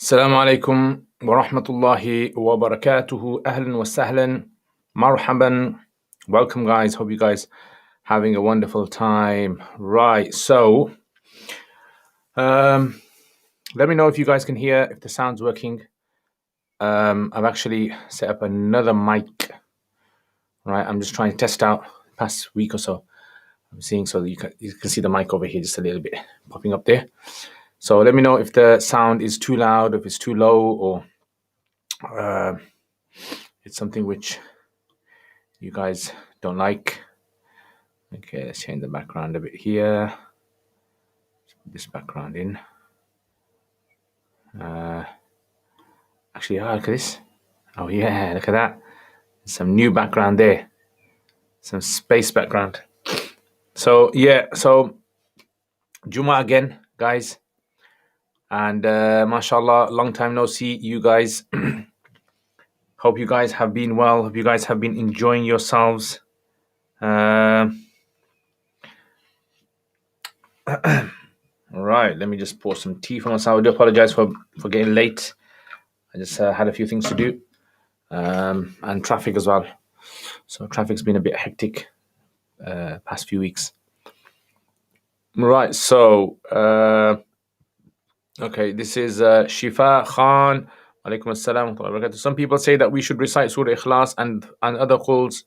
السلام عليكم ورحمة الله وبركاته. أهلا وسهلا. Marhaban. Welcome, guys. Hope you guys having a wonderful time. Right. So, let me know if you guys can hear, if the sound's working. I've actually set up another mic. Right. I'm just trying to test out the past week or so. I'm seeing so that you can see the mic over here just a little bit popping up there. So let me know if the sound is too loud, if it's too low, or it's something which you guys don't like. Okay, let's change the background a bit here. Let's put this background in. Actually, look at this. Oh yeah, look at that. Some new background there. Some space background. So yeah, so Juma again, guys. And mashallah, long time no see you guys. Hope you guys have been well. Hope you guys have been enjoying yourselves. All right, let me just pour some tea for myself. I do apologize for getting late. I just had a few things to do, and traffic as well. So traffic's been a bit hectic past few weeks. Right, so okay, this is Shifa Khan. Alaikum assalam wa barakatuh. Some people say that we should recite Surah Ikhlas and other quls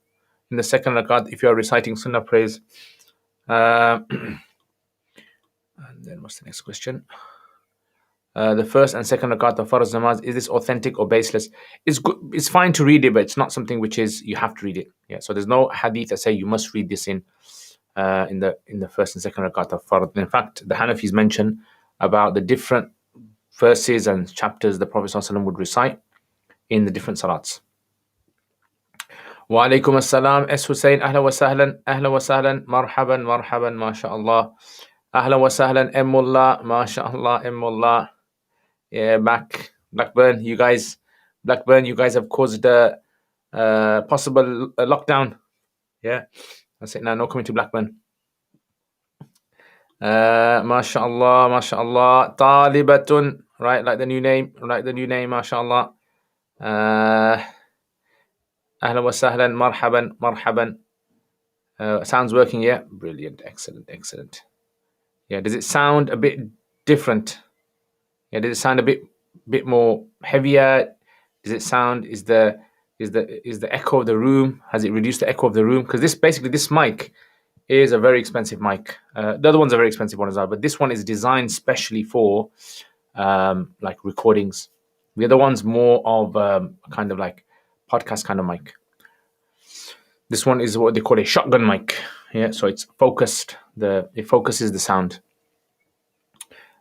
in the second rakat if you are reciting Sunnah praise. And then what's the next question? The first and second rakat of Farz namaz, is this authentic or baseless? It's good. It's fine to read it, but it's not something which is you have to read it. Yeah. So there's no hadith that say you must read this in the first and second rakat of Farz. In fact, the Hanafis mention about the different verses and chapters the Prophet ﷺ would recite in the different salats. Wa alaikum assalam. S. Hussein. Ahla wa sahlan. Ahla wa sahlan. Marhaban. Marhaban. MashaAllah. Ahla wa sahlan. Mullah. MashaAllah. Mullah. Yeah, Blackburn, you guys have caused a possible lockdown. Yeah, that's it now. No coming to Blackburn. MashaAllah, MashaAllah. Talibatun, right? Like the new name, MashaAllah. Ahlan wa sahlan, marhaban, marhaban. Sounds working, yeah. Brilliant, excellent. Yeah, does it sound a bit different? Yeah, does it sound a bit more heavier? Does it sound is the echo of the room? Has it reduced the echo of the room? Because this mic is a very expensive mic. The other one's a very expensive one as well, but this one is designed specially for like recordings. The other one's more of kind of like podcast kind of mic. This one is what they call a shotgun mic. Yeah, so it's focused. It focuses the sound.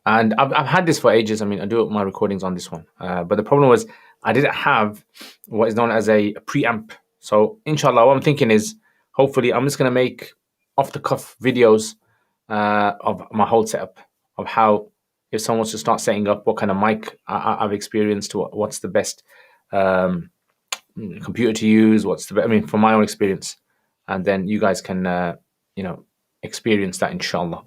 And I've had this for ages. I mean, I do my recordings on this one. But the problem was I didn't have what is known as a preamp. So inshallah, what I'm thinking is, hopefully, I'm just going to make off-the-cuff videos of my whole setup, of how, if someone wants to start setting up, what kind of mic I've experienced, what's the best computer to use, from my own experience. And then you guys can, experience that, inshallah.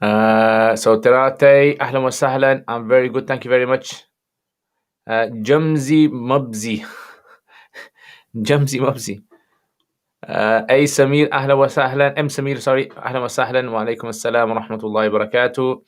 So Terate, ahlan wa sahlan. I'm very good, thank you very much. Jamzi Mabzi. A Samir, ahlan wa sahlan. M Samir, sorry, ahlan wa sahlan. Wa alaikum assalam wa rahmatullahi wa barakatuh.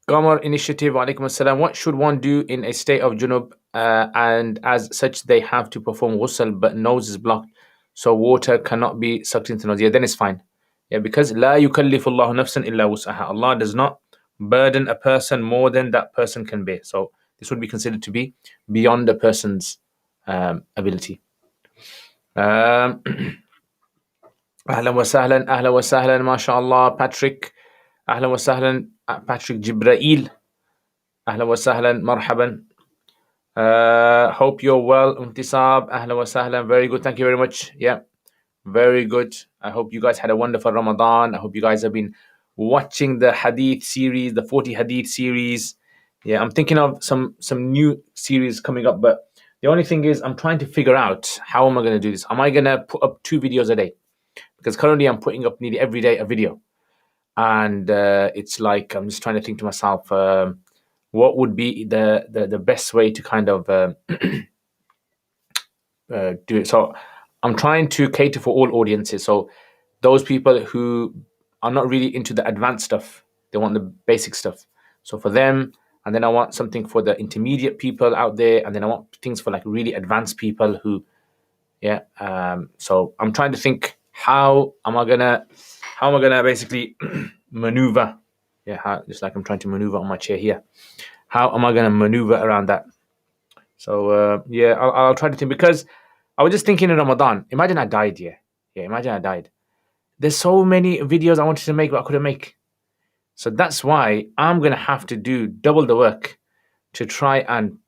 Qamar Initiative, wa alaikum assalam. What should one do in a state of junub and as such they have to perform ghusl but nose is blocked, so water cannot be sucked into nose? Yeah, then it's fine. Yeah, because la yukallifu Allahu nafsan illa wus'aha. Allah does not burden a person more than that person can bear. So this would be considered to be beyond a person's ability. Ahlan wa sahlan, mashallah. Patrick, ahlan wa sahlan. Patrick Jibrail, ahlan wa sahlan, marhaban. Hope you're well. Untisab, ahlan wa sahlan. Very good, thank you very much. Yeah, very good. I hope you guys had a wonderful Ramadan. I hope you guys have been watching the Hadith series, the 40 Hadith series. Yeah, I'm thinking of some new series coming up, but the only thing is I'm trying to figure out how am I going to do this. Am I going to put up 2 videos a day? Because currently I'm putting up nearly every day a video. and it's like I'm just trying to think to myself, what would be the best way to kind of do it. So I'm trying to cater for all audiences. So those people who are not really into the advanced stuff, they want the basic stuff. So for them, and then I want something for the intermediate people out there, and then I want things for like really advanced people who, yeah. So I'm trying to think how am I gonna basically maneuver? Yeah, just like I'm trying to maneuver on my chair here. How am I gonna maneuver around that? So yeah, I'll try to think, because I was just thinking in Ramadan. Imagine I died. Yeah. Imagine I died. There's so many videos I wanted to make, but I couldn't make. So that's why I'm gonna have to do double the work to try and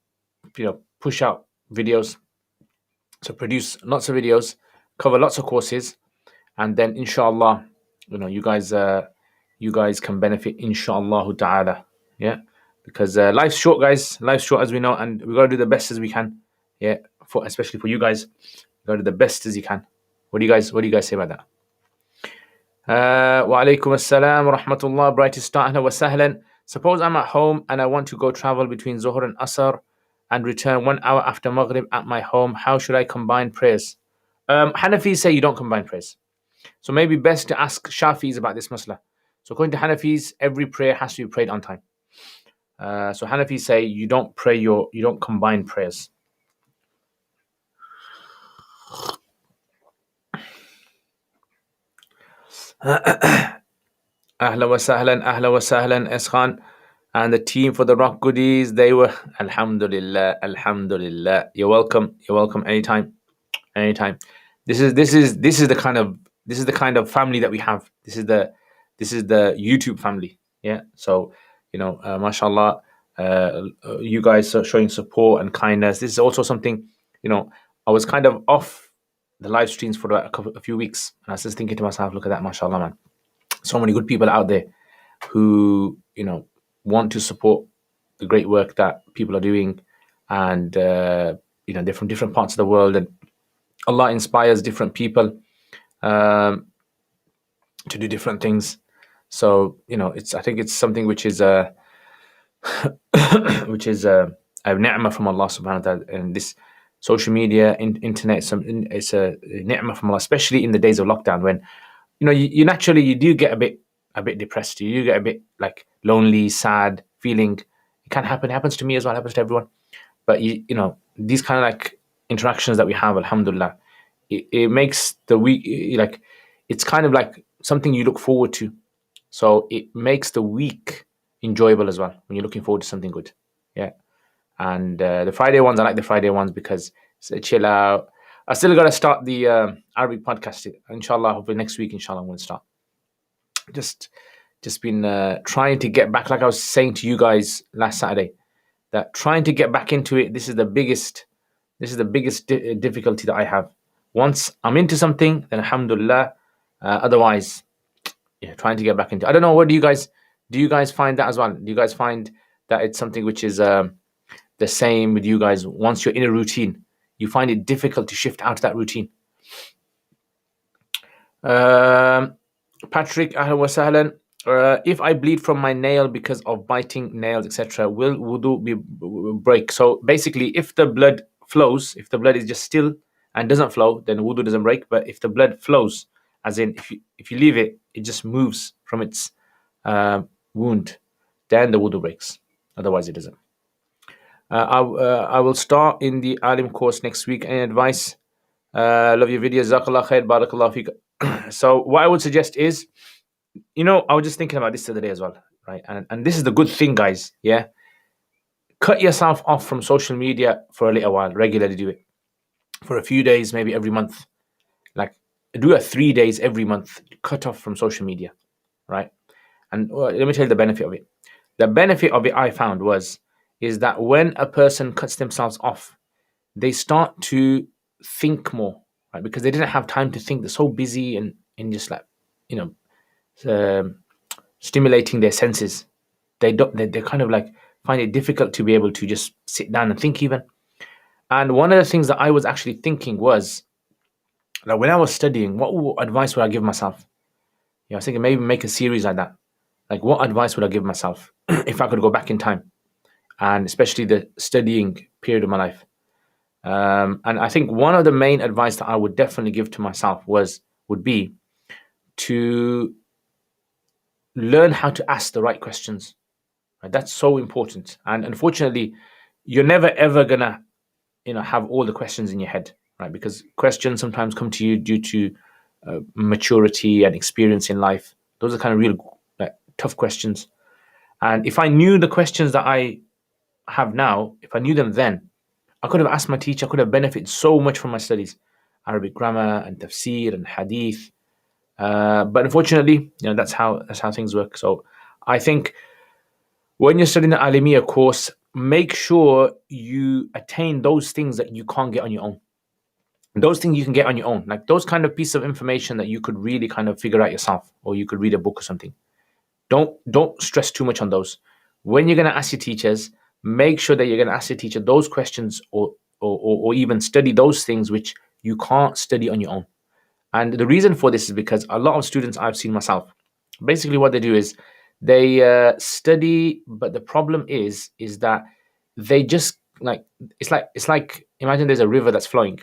push out videos. So produce lots of videos, cover lots of courses, and then inshallah, you guys can benefit inshallah ta'ala. Yeah, because life's short, guys. Life's short, as we know, and we gotta do the best as we can. Yeah, for especially for you guys, you gotta do the best as you can. What do you guys say about that? Wa alaikum assalam wa rahmatullah. Brightest star, ahlan wa sahlan. Suppose I'm at home and I want to go travel between Zuhr and Asr and return 1 hour after Maghrib at my home. How should I combine prayers? Hanafis say you don't combine prayers. So maybe best to ask Shafis about this masla. So according to Hanafis, every prayer has to be prayed on time. So Hanafis say you don't combine prayers. Ahla wa sahlan, Eskhan. And the team for the rock goodies, they were alhamdulillah. You're welcome anytime. This is the kind of family that we have. This is the YouTube family. Yeah. So mashallah, you guys are showing support and kindness. This is also something, I was kind of off the live streams for a few weeks, and I was just thinking to myself, look at that, mashallah, man. So many good people out there who want to support the great work that people are doing, and they're from different parts of the world, and Allah inspires different people to do different things. So I think it's something which is which is a ni'mah from Allah subhanahu wa ta'ala, and this social media, internet, it's a ni'mah from Allah, especially in the days of lockdown, when you naturally you do get a bit depressed, you do get a bit like lonely, sad feeling. It can happen. It happens to me as well. It happens to everyone. But these kind of like interactions that we have, alhamdulillah, it makes the week like it's kind of like something you look forward to. So it makes the week enjoyable as well when you're looking forward to something good. Yeah. And the Friday ones, I like the Friday ones because it's a chill out. I still got to start the Arabic podcast. Inshallah, hopefully next week, inshallah, I'm going to start. Just been trying to get back, like I was saying to you guys last Saturday, that trying to get back into it, this is the biggest difficulty that I have. Once I'm into something, then alhamdulillah. Otherwise, yeah, trying to get back into. I don't know. What do you guys find that as well? Do you guys find that it's something which is the same with you guys? Once you're in a routine, you find it difficult to shift out of that routine. Patrick, ahlan wa sahlan. If I bleed from my nail because of biting nails, etc., will wudu be break? So basically, if the blood flows, if the blood is just still and doesn't flow, then wudu doesn't break. But if the blood flows, as in if you leave it, it just moves from its wound, then the wudu breaks. Otherwise, it doesn't. I will start in the Alim course next week. Any advice? Love your videos. Jazakallah khair. Barakallah fiqh. So what I would suggest is, I was just thinking about this the other day as well, right? And this is the good thing, guys. Yeah, cut yourself off from social media for a little while. Regularly do it for a few days, maybe every month. Like do 3 days every month. Cut off from social media, right? And let me tell you the benefit of it. The benefit of it I found is that when a person cuts themselves off, they start to think more, right? Because they didn't have time to think. They're so busy and just like stimulating their senses. They kind of like find it difficult to be able to just sit down and think even. And one of the things that I was actually thinking was that when I was studying, what advice would I give myself? I was thinking maybe make a series like that. Like, what advice would I give myself if I could go back in time, and especially the studying period of my life. And I think one of the main advice that I would definitely give to myself would be to learn how to ask the right questions. Right? That's so important. And unfortunately, you're never ever gonna have all the questions in your head, right? Because questions sometimes come to you due to maturity and experience in life. Those are kind of real tough questions. And if I knew the questions that I have now, if I knew them then, I could have asked my teacher. I could have benefited so much from my studies, Arabic grammar and tafsir and hadith. But unfortunately, that's how things work. So I think when you're studying the Alimiya course, make sure you attain those things that you can't get on your own. Those things you can get on your own, like those kind of pieces of information that you could really kind of figure out yourself, or you could read a book or something. Don't stress too much on those. When you're going to ask your teachers, make sure that you're going to ask your teacher those questions, or even study those things which you can't study on your own. And the reason for this is because a lot of students I've seen myself, basically what they do is they study, but the problem is that they just like it's like imagine there's a river that's flowing,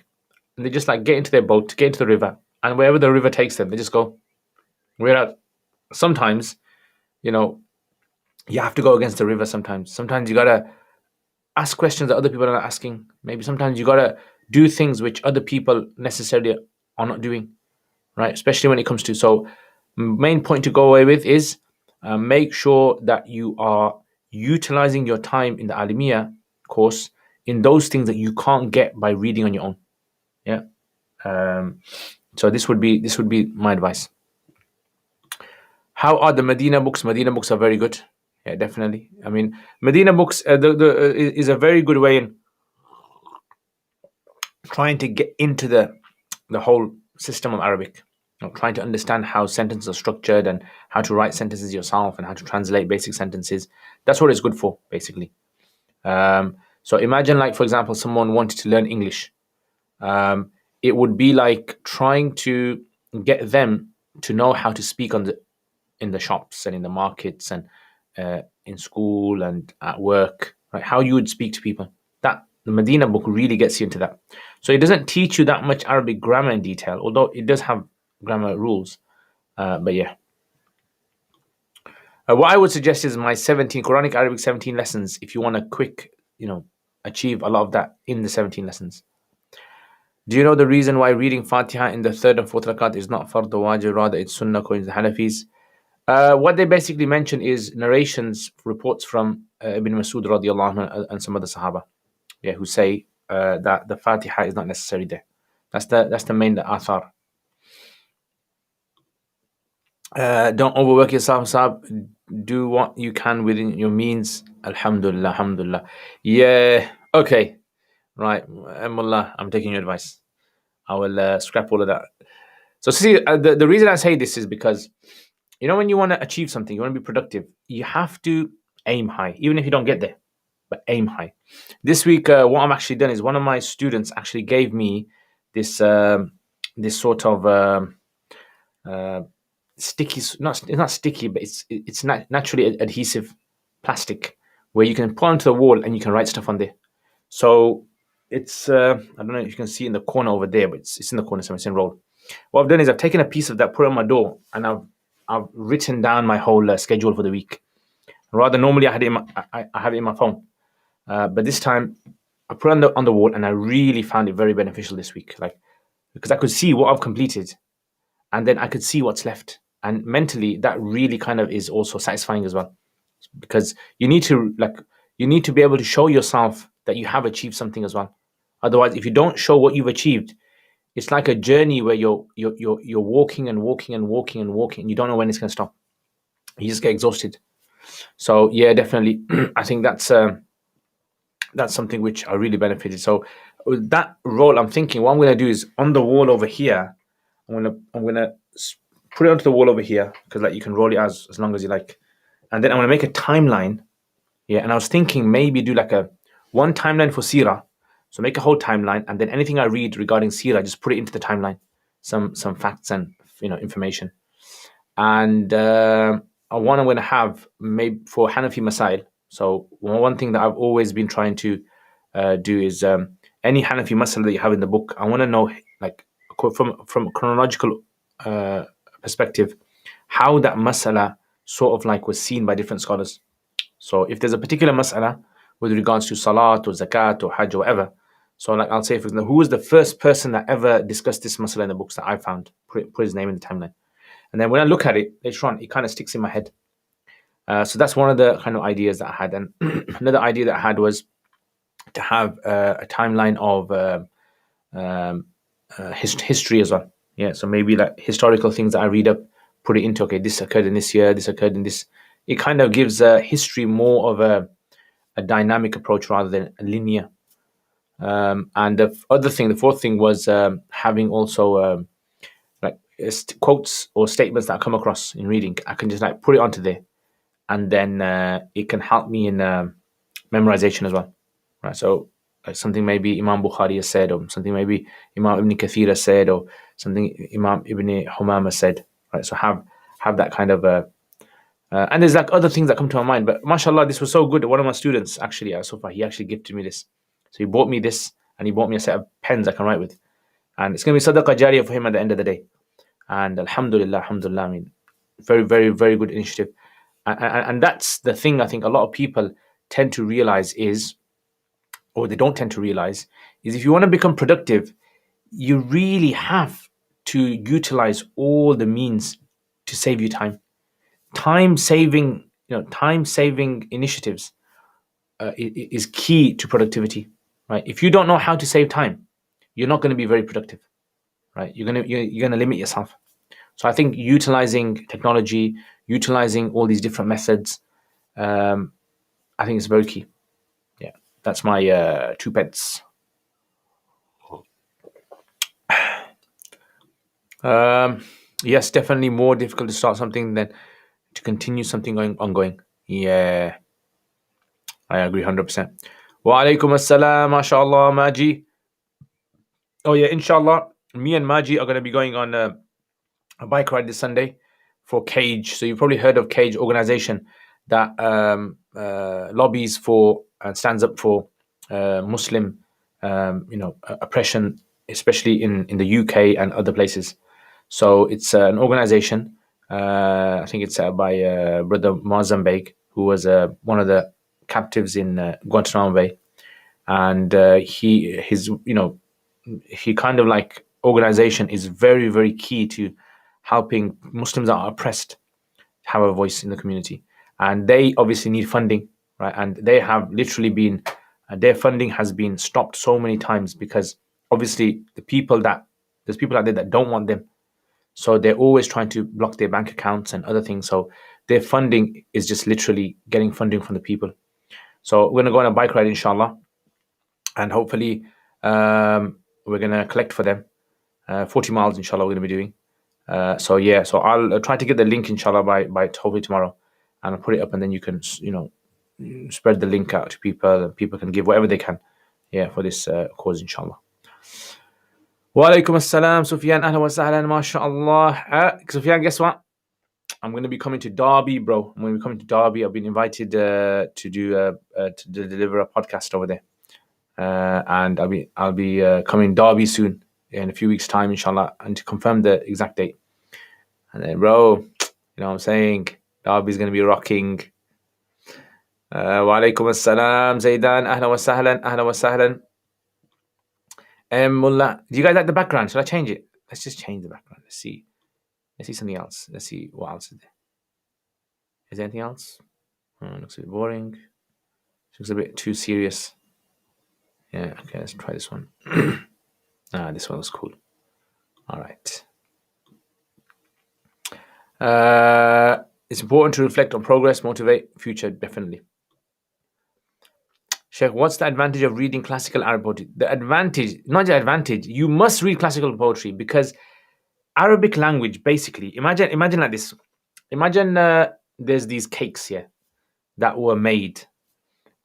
and they just like get into their boat, get into the river, and wherever the river takes them, they just go. Whereas sometimes, you know, you have to go against the river sometimes. Sometimes you gotta ask questions that other people are not asking. Maybe sometimes you gotta do things which other people necessarily are not doing, right? Especially when it comes to main point to go away with is make sure that you are utilizing your time in the Alimiya course in those things that you can't get by reading on your own. Yeah. So this would be my advice. How are the Medina books? Medina books are very good. Yeah, definitely. I mean, Medina books is a very good way in trying to get into the whole system of Arabic. Trying to understand how sentences are structured and how to write sentences yourself and how to translate basic sentences. That's what it's good for, basically. So imagine, like, for example, someone wanted to learn English. It would be like trying to get them to know how to speak in the shops and in the markets and in school and at work, right? How you would speak to people. That the Medina book really gets you into that. So it doesn't teach you that much Arabic grammar in detail, although it does have grammar rules. But yeah. What I would suggest is my 17 Quranic Arabic 17 lessons. If you want to quick, achieve a lot of that in the 17 lessons. Do you know the reason why reading Fatiha in the third and fourth rakat is not fard or wajib, rather it's sunnah according to the Hanafis? What they basically mention is narrations, reports from Ibn Masud radiallahu anhu and some other Sahaba, who say that the Fatiha is not necessary there. That's the main athar. Don't overwork yourself, Sab. Do what you can within your means. Alhamdulillah, alhamdulillah. Yeah, okay. Right, Mullah, I'm taking your advice. I will scrap all of that. So see, the reason I say this is because, when you want to achieve something, you want to be productive, you have to aim high, even if you don't get there, but aim high. This week, what I'm actually done is one of my students actually gave me this sort of sticky, it's not sticky, but it's naturally adhesive plastic where you can put onto the wall and you can write stuff on there. So it's I don't know if you can see in the corner over there, but it's in the corner somewhere. It's enrolled. What I've done is I've taken a piece of that, put it on my door, and I've written down my whole schedule for the week. Rather, normally I have it in my phone, but this time I put it on the wall, and I really found it very beneficial this week. Like, because I could see what I've completed, and then I could see what's left, and mentally that really kind of is also satisfying as well, because you need to be able to show yourself that you have achieved something as well. Otherwise, if you don't show what you've achieved, it's like a journey where you're walking and walking and walking and walking, and you don't know when it's going to stop. You just get exhausted. So yeah, definitely, I think that's something which I really benefited. So with that role, I'm thinking what I'm going to do is on the wall over here, I'm gonna put it onto the wall over here, because like you can roll it as long as you like, and then I'm gonna make a timeline. Yeah, and I was thinking maybe do like one timeline for Sirah. So make a whole timeline, and then anything I read regarding Sirah, just put it into the timeline, some facts and information. And I'm going to have maybe for Hanafi Masail. So one thing that I've always been trying to do is any Hanafi Masala that you have in the book, I want to know, like, from a chronological perspective, how that masala sort of like was seen by different scholars. So if there's a particular masala with regards to salat or zakat or hajj or whatever, so like I'll say, for example, who was the first person that ever discussed this masala in the books that I found? Put his name in the timeline. And then when I look at it later on, it kind of sticks in my head. So that's one of the kind of ideas that I had. And another idea that I had was to have a timeline of history as well. Yeah, so maybe like historical things that I read up, put it into, okay, this occurred in this year, this occurred in this. It kind of gives history more of a dynamic approach rather than a linear. And the fourth thing was having also like quotes or statements that I come across in reading. I can just like put it onto there, and then it can help me in memorization as well, right? So like something maybe Imam Bukhari has said, or something maybe Imam Ibn Kathir has said, or something Imam Ibn Humam has said, right? So have that kind of and there's like other things that come to my mind. But mashallah, this was so good. One of my students actually so far, he actually gifted me this. So he bought me this, and he bought me a set of pens I can write with, and it's going to be sadaqah jariyah for him at the end of the day. And alhamdulillah, I mean, very, very, very good initiative. And that's the thing I think a lot of people tend to realize is, or they don't tend to realize, is if you want to become productive, you really have to utilize all the means to save you time. Time saving initiatives is key to productivity, right? If you don't know how to save time, you're not going to be very productive, right? You're gonna limit yourself. So I think utilizing technology, utilizing all these different methods, I think it's very key. Yeah, that's my 2 pence. Yes, definitely more difficult to start something than to continue something ongoing. Yeah, I agree 100%. Wa alaikum assalam, mashallah, Maji. Oh yeah, inshallah, me and Maji are going to be going on a bike ride this Sunday for Cage. So you've probably heard of Cage organization that lobbies for and stands up for Muslim, oppression, especially in the UK and other places. So it's an organization. I think it's by Brother Mozambique, who was one of the captives in Guantanamo Bay, and he kind of like organization is very, very key to helping Muslims that are oppressed have a voice in the community, and they obviously need funding, right? And they have literally been their funding has been stopped so many times because obviously there's people out there that don't want them, so they're always trying to block their bank accounts and other things. So their funding is just literally getting funding from the people. So we're gonna go on a bike ride, inshallah, and hopefully we're gonna collect for them 40 miles, inshallah. We're gonna be doing. So yeah, so I'll try to get the link, inshallah, by hopefully tomorrow, and I'll put it up, and then you can spread the link out to people, and people can give whatever they can, yeah, for this cause, inshallah. Wa alaikum assalam, Sufyan. Ahlan wa sahlan, mashallah. Sufyan, guess what? I'm going to be coming to Derby, bro. I'm going to be coming to Derby. I've been invited to deliver a podcast over there, and I'll be coming Derby soon in a few weeks' time, inshallah, and to confirm the exact date. And then, bro, you know what I'm saying? Derby's going to be rocking. Wa alaikum assalam, Zaidan. Ahlan wa sahlan. Ahlan wa sahlan. Mullah, do you guys like the background? Should I change it? Let's just change the background. Let's see something else. Let's see what else is there. Is there anything else? Looks a bit boring. Looks a bit too serious. Yeah, okay, let's try this one. This one was cool. All right. It's important to reflect on progress, motivate future, definitely. Sheikh, what's the advantage of reading classical Arabic poetry? The advantage, not the advantage, you must read classical poetry because Arabic language, basically, imagine like this. Imagine there's these cakes here that were made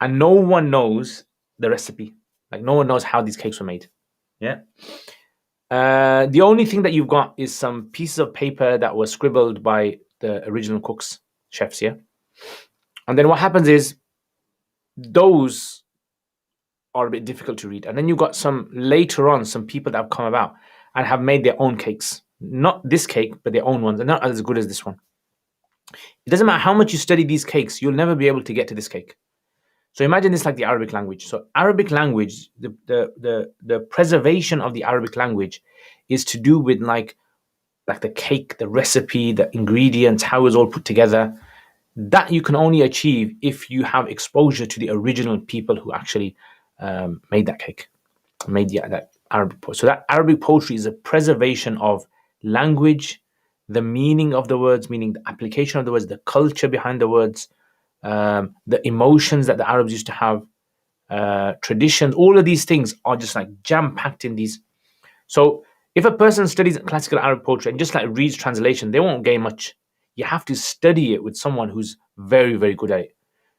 and no one knows the recipe. Like no one knows how these cakes were made. Yeah. The only thing that you've got is some pieces of paper that were scribbled by the original cooks, chefs, yeah. And then what happens is those are a bit difficult to read. And then you've got some later on, some people that have come about and have made their own cakes. Not this cake, but their own ones, and not as good as this one. It doesn't matter how much you study these cakes, you'll never be able to get to this cake. So imagine this like the Arabic language. So Arabic language, the preservation of the Arabic language is to do with like the cake, the recipe, the ingredients, how it's all put together. That you can only achieve if you have exposure to the original people who actually made that cake, made that Arabic poetry. So that Arabic poetry is a preservation of language, the meaning of the words, meaning the application of the words, the culture behind the words, the emotions that the Arabs used to have, traditions. All of these things are just like jam packed in these. So if a person studies classical Arabic poetry and just like reads translation, they won't gain much. You have to study it with someone who's very, very good at it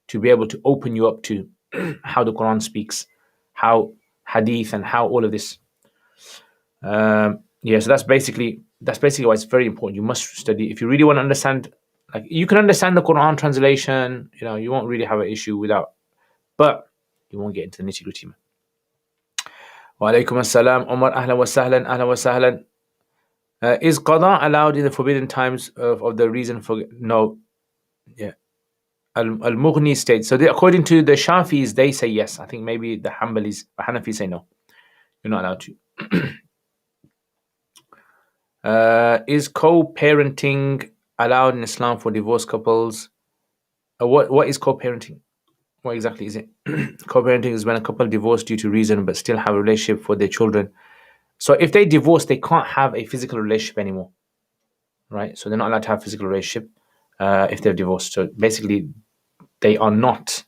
to be able to open you up to how the Quran speaks, how Hadith, and how all of this. Yeah, so that's basically why it's very important. You must study if you really want to understand. Like you can understand the Quran translation, you won't really have an issue without, but you won't get into the nitty gritty. Wa alaikum assalam, Omar. Ahlan wa sahlan, ahlan wa sahlan. Is qada allowed in the forbidden times of the reason for no? Yeah. Al-Mughni states, so according to the Shafis, they say yes. I think maybe the Hanafis say no. You're not allowed to. Is co-parenting allowed in Islam for divorced couples? What is co-parenting? What exactly is it? Co-parenting is when a couple divorce due to reason but still have a relationship for their children. So if they divorce, they can't have a physical relationship anymore, right? So they're not allowed to have a physical relationship if they've divorced. So basically, they are not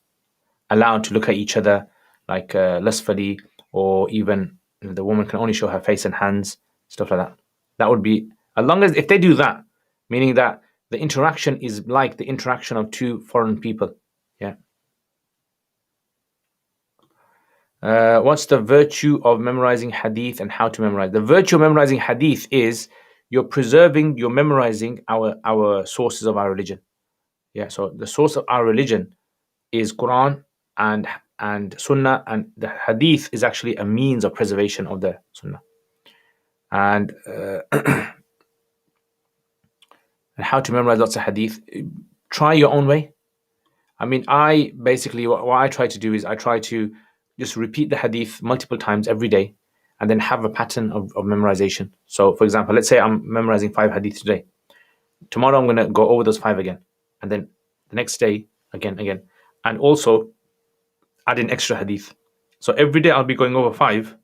allowed to look at each other like lustfully, or even the woman can only show her face and hands, stuff like that. That would be, as long as if they do that, meaning that the interaction is like the interaction of two foreign people. Yeah. What's the virtue of memorizing hadith and how to memorize? The virtue of memorizing hadith is you're memorizing our sources of our religion. Yeah. So the source of our religion is Quran and Sunnah, and the Hadith is actually a means of preservation of the Sunnah. And and how to memorize lots of Hadith? Try your own way. I mean, I basically what I try to do is I try to just repeat the Hadith multiple times every day, and then have a pattern of memorization. So, for example, let's say I'm memorizing 5 Hadith today. Tomorrow I'm going to go over those 5 again, and then the next day again, and also add in extra hadith. So every day I'll be going over 5,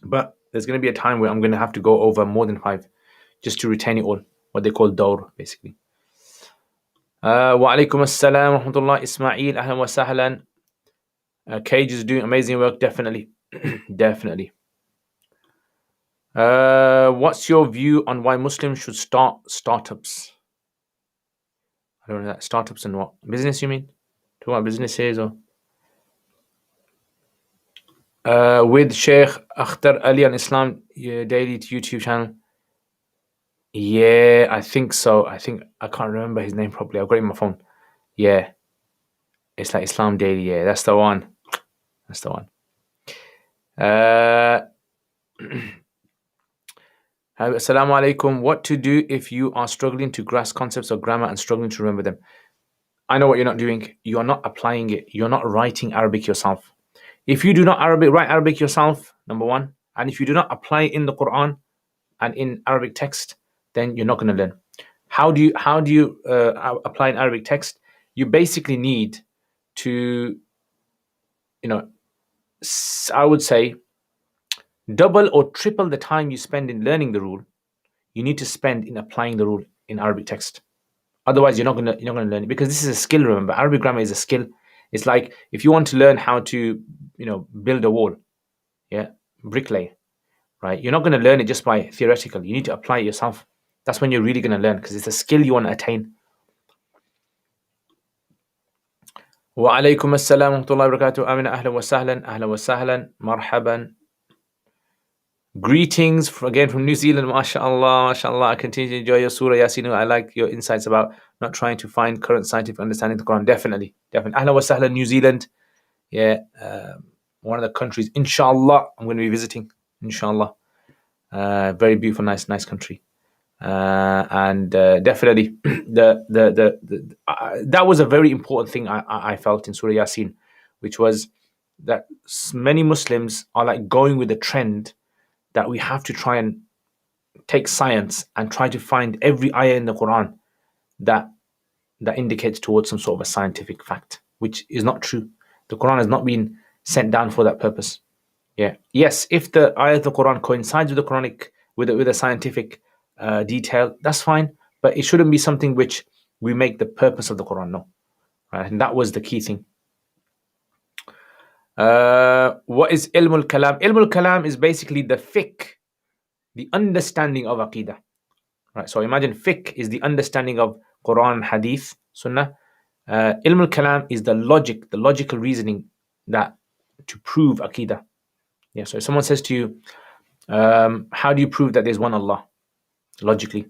but there's going to be a time where I'm going to have to go over more than 5 just to retain it all, what they call dawr, basically. Wa alaikum assalam wa rahmatullah. Ismail, ahlan wa sahlan. Cage is doing amazing work, definitely. Definitely. What's your view on why Muslims should start startups? I don't know that. Startups and what? Business, you mean? To what businesses or? With Sheikh Akhtar Ali on Islam Daily YouTube channel. Yeah, I think so. I can't remember his name properly. I've got it in my phone. Yeah. It's like Islam Daily. Yeah, that's the one. That's the one. Assalamu alaikum. What to do if you are struggling to grasp concepts of grammar and struggling to remember them? I know what you're not doing. You are not applying it. You're not writing Arabic yourself. If you do not write Arabic yourself, number one, and if you do not apply it in the Quran and in Arabic text, then you're not going to learn. How do you apply an Arabic text? You basically need to, I would say, double or triple the time you spend in learning the rule, you need to spend in applying the rule in Arabic text. Otherwise, you're not gonna learn it, because this is a skill. Remember, Arabic grammar is a skill. It's like if you want to learn how to, build a wall, yeah, bricklay, right? You're not going to learn it just by theoretical. You need to apply it yourself. That's when you're really going to learn, because it's a skill you want to attain. Wa alaikum assalam wa rahmatullahi wa barakatuh. Amina, ahlan wa sahlan, marhaban. Greetings again from New Zealand. MashaAllah, MashaAllah. I continue to enjoy your Surah Yasin. I like your insights about not trying to find current scientific understanding of the Quran. Definitely. Ahlan wa sahlan, New Zealand. Yeah. One of the countries, inshallah, I'm going to be visiting. Inshallah. Very beautiful, nice country. And definitely, that was a very important thing I felt in Surah Yasin, which was that many Muslims are like going with the trend that we have to try and take science and try to find every ayah in the Quran that indicates towards some sort of a scientific fact, which is not true. The Quran has not been sent down for that purpose. Yeah. Yes, if the ayah of the Quran coincides with the Quranic with a scientific detail, that's fine. But it shouldn't be something which we make the purpose of the Quran. No, right? And that was the key thing. What is ilm al-kalam? Ilm al-kalam is basically the fiqh, the understanding of aqidah. Right. So imagine fiqh is the understanding of Quran, Hadith, Sunnah. Ilm al-kalam is the logical reasoning that to prove aqidah. Yeah. So if someone says to you, how do you prove that there's one Allah? Logically.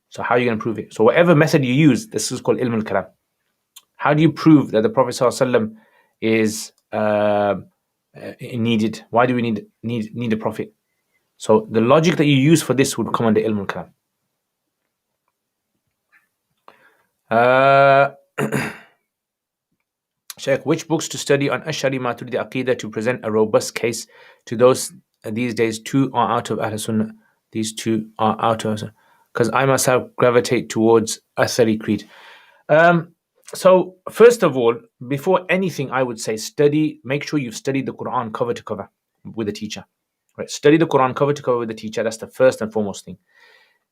So how are you going to prove it? So whatever method you use, this is called ilm al-kalam. How do you prove that the Prophet ﷺ is needed? Why do we need a prophet? So the logic that you use for this would come under ilm al-kalam. Sheikh, which books to study on Ash'ari Maturidi Aqidah to present a robust case to those these days? Two are out of Ahl Sunnah. These two are out of, because I myself gravitate towards Athari Creed. So first of all, before anything, I would say make sure you've studied the Quran cover to cover with a teacher. Right? Study the Quran cover to cover with a teacher. That's the first and foremost thing.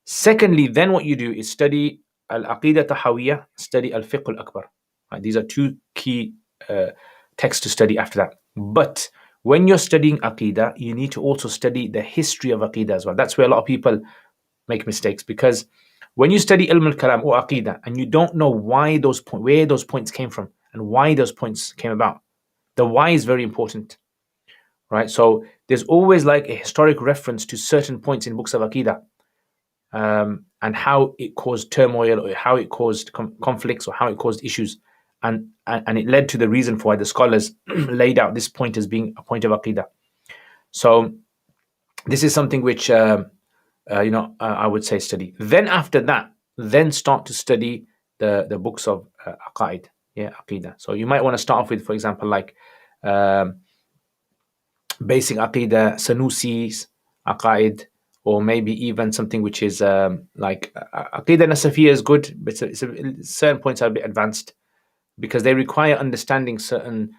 Secondly, then what you do is study Al-Aqidah Tahawiyah, study Al-Fiqh Al-Akbar. Right? These are two key texts to study after that. But when you're studying Aqidah, you need to also study the history of Aqidah as well. That's where a lot of people make mistakes, because when you study Ilm al-Kalam or Aqidah and you don't know where those points came from and why those points came about, the why is very important. Right? So there's always like a historic reference to certain points in books of Aqidah. And how it caused turmoil, or how it caused conflicts, or how it caused issues, and it led to the reason for why the scholars laid out this point as being a point of aqidah. So this is something which I would say study. Then after that, then start to study the books of aqaid, aqidah. So you might want to start off with, for example, like basic aqidah, Sanusi's aqaid, or maybe even something which is like Aqidah Nasafiyya is good, but certain points are a bit advanced because they require understanding certain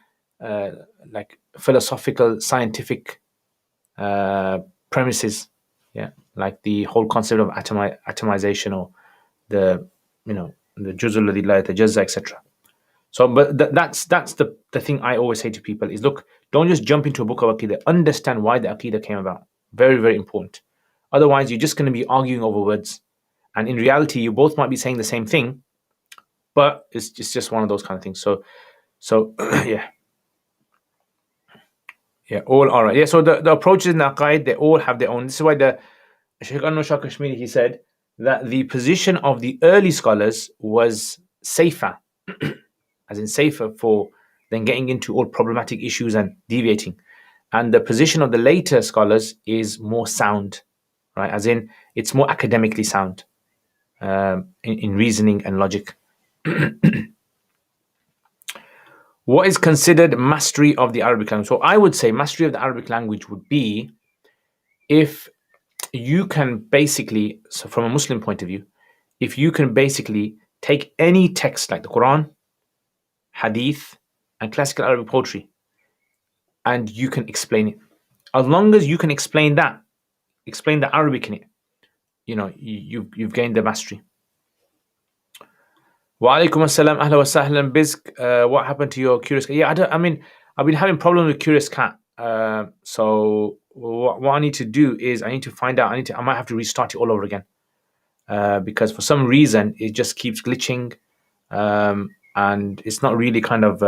like philosophical, scientific premises. Yeah, like the whole concept of atomization, or the juzul ladhi la yatajazza, etc. So, but that's the thing I always say to people is, look, don't just jump into a book of Aqidah. Understand why the Aqidah came about. Very, very important. Otherwise, you're just going to be arguing over words. And in reality, you both might be saying the same thing, but it's just one of those kind of things. So yeah. Yeah, all right. Yeah, so the approaches in the Aqaid, they all have their own. This is why the Shaykh Anwar Kashmiri, he said that the position of the early scholars was safer, as in safer for than getting into all problematic issues and deviating. And the position of the later scholars is more sound, right? As in, it's more academically sound in reasoning and logic. What is considered mastery of the Arabic language? So I would say mastery of the Arabic language would be if you can basically, so from a Muslim point of view, if you can basically take any text like the Quran, Hadith, and classical Arabic poetry, and you can explain it. As long as you can explain the Arabic in it, you've gained the mastery. Wa alaikum assalam, ahla wa sahlan, Bizk. What happened to your Curious Cat? Yeah, I've been having problems with Curious Cat. So what I need to do is I need to find out. I might have to restart it all over again because for some reason it just keeps glitching, and it's not really kind of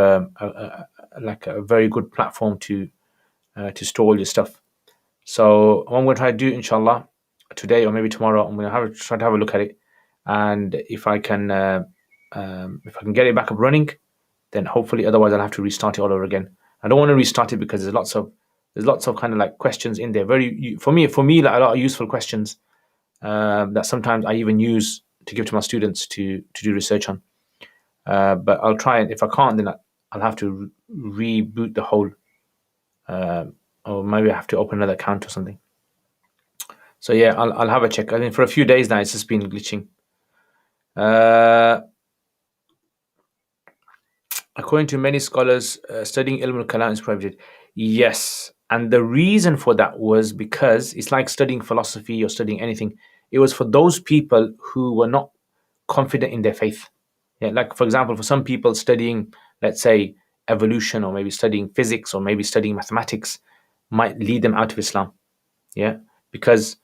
like a very good platform to store all your stuff. So what I'm going to try to do, inshallah, today or maybe tomorrow, I'm going to try to have a look at it, and if I can get it back up running, then hopefully. Otherwise, I'll have to restart it all over again. I don't want to restart it because there's lots of kind of like questions in there. For me, like a lot of useful questions that sometimes I even use to give to my students to do research on. But I'll try, and if I can't, then I'll have to reboot the whole, or maybe I have to open another account or something. So yeah, I'll have a check. I mean, for a few days now, it's just been glitching. According to many scholars, studying ilm al-kalam is prohibited. Yes, and the reason for that was because it's like studying philosophy or studying anything. It was for those people who were not confident in their faith. Yeah, like for example, for some people studying, let's say, evolution, or maybe studying physics, or maybe studying mathematics, might lead them out of Islam. Yeah, because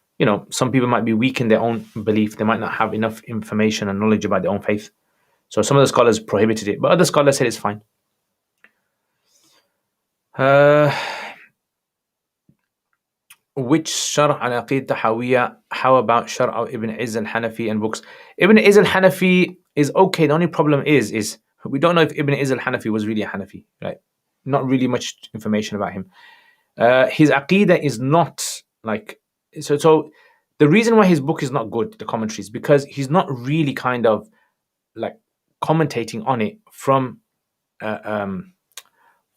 some people might be weak in their own belief. They might not have enough information and knowledge about their own faith. So some of the scholars prohibited it, but other scholars said it's fine. Uh, which Shar' al-Aqid Tahawiyya? How about Shar' of Ibn Izz al-Hanafi and books? Ibn Izz al-Hanafi is okay. The only problem is we don't know if Ibn Izz al-Hanafi was really a Hanafi, right? Not really much information about him. His Aqidah is not like so. The reason why his book is not good, the commentaries, because he's not really kind of like commentating on it uh, um,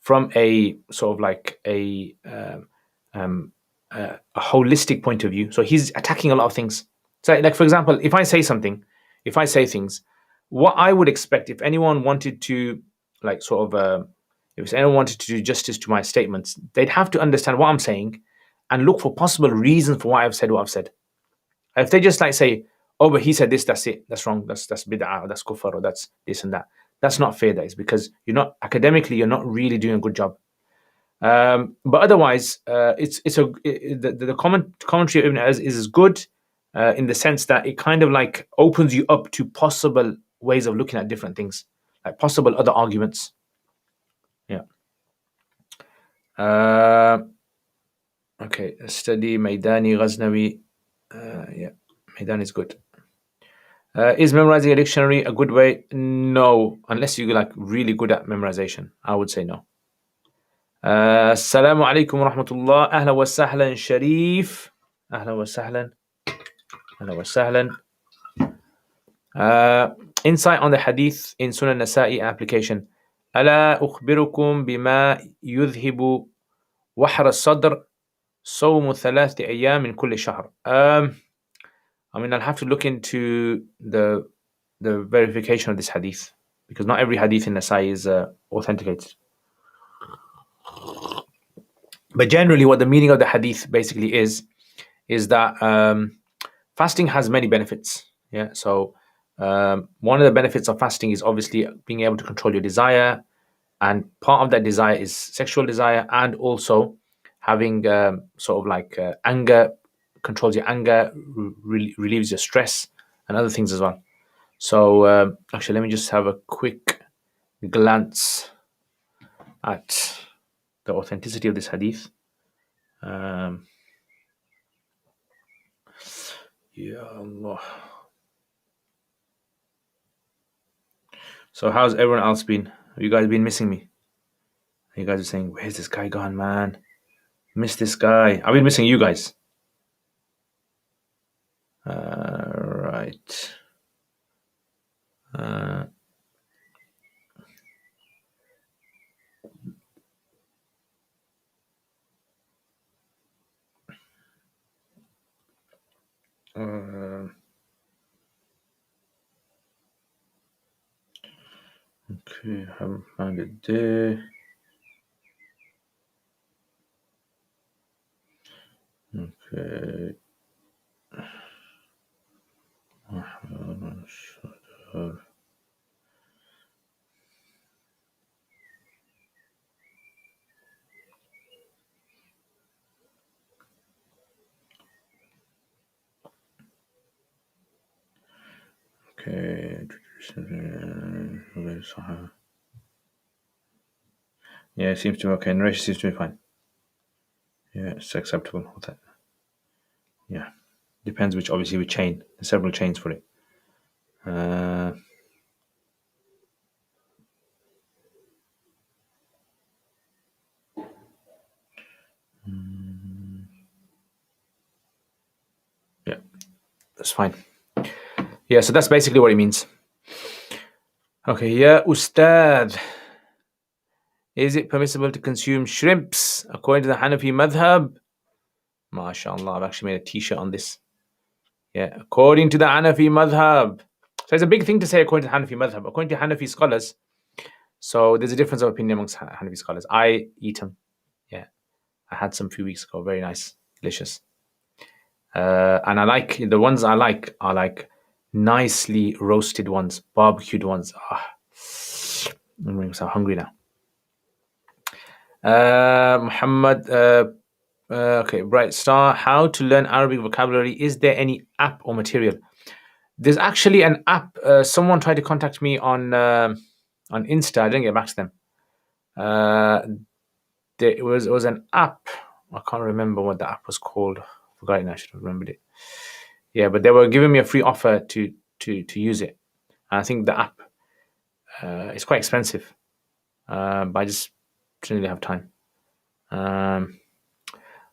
from a sort of like a holistic point of view. So he's attacking a lot of things. So, like for example, if I say things, what I would expect if anyone wanted to, like, sort of, if anyone wanted to do justice to my statements, they'd have to understand what I'm saying and look for possible reasons for why I've said what I've said. If they just like say, "Oh, but he said this, that's it, that's wrong, that's bid'ah, or that's kufr, or that's this and that," that's not fair. That is because you're not really doing a good job. But otherwise, the commentary of Ibn Az is good in the sense that it kind of like opens you up to possible ways of looking at different things, like possible other arguments. Yeah. Okay. Study Maidani Ghaznavi. Yeah, Maidani is good. Is memorizing a dictionary a good way? No, unless you're like really good at memorization. I would say no. السلام عليكم ورحمة الله. أهلا وسهلا شريف. أهلا وسهلا. أهلا وسهلا. Insight on the hadith in Sunan Nasa'i application. ألا أخبركم بما يذهب وحر الصدر صوم 3 أيام من كل شهر. I mean, I'll have to look into the verification of this hadith, because not every hadith in Nasa'i is authenticated. But generally, what the meaning of the hadith basically is that fasting has many benefits. Yeah, so one of the benefits of fasting is obviously being able to control your desire, and part of that desire is sexual desire, and also having sort of like anger, controls your anger, relieves your stress, and other things as well. So actually, let me just have a quick glance at the authenticity of this hadith. Ya Allah. So how's everyone else been? Have you guys been missing me? You guys are saying, "Where's this guy gone, man? Miss this guy." I've been missing you guys. Right. Okay, haven't found it there. Okay. Okay. Yeah, it seems to be okay. Narration seems to be fine. Yeah, it's acceptable. Yeah, depends which chain. There's several chains for it. Yeah, that's fine. Yeah, so that's basically what it means. Okay, yeah, Ustad. Is it permissible to consume shrimps according to the Hanafi madhab? MashaAllah, I've actually made a t-shirt on this. Yeah, according to the Hanafi madhab. So it's a big thing to say according to Hanafi madhab. According to Hanafi scholars, so there's a difference of opinion amongst Hanafi scholars. I eat them. Yeah, I had some a few weeks ago. Very nice, delicious. And I like the ones I like are like nicely roasted ones, barbecued ones. I'm so hungry now. Muhammad, okay, Bright Star. How to learn Arabic vocabulary? Is there any app or material? There's actually an app. Someone tried to contact me on Insta. I didn't get back to them. It was an app. I can't remember what the app was called. Forgot it. I should have remembered it. Yeah, but they were giving me a free offer to use it. And I think the app is quite expensive, but I just didn't really have time.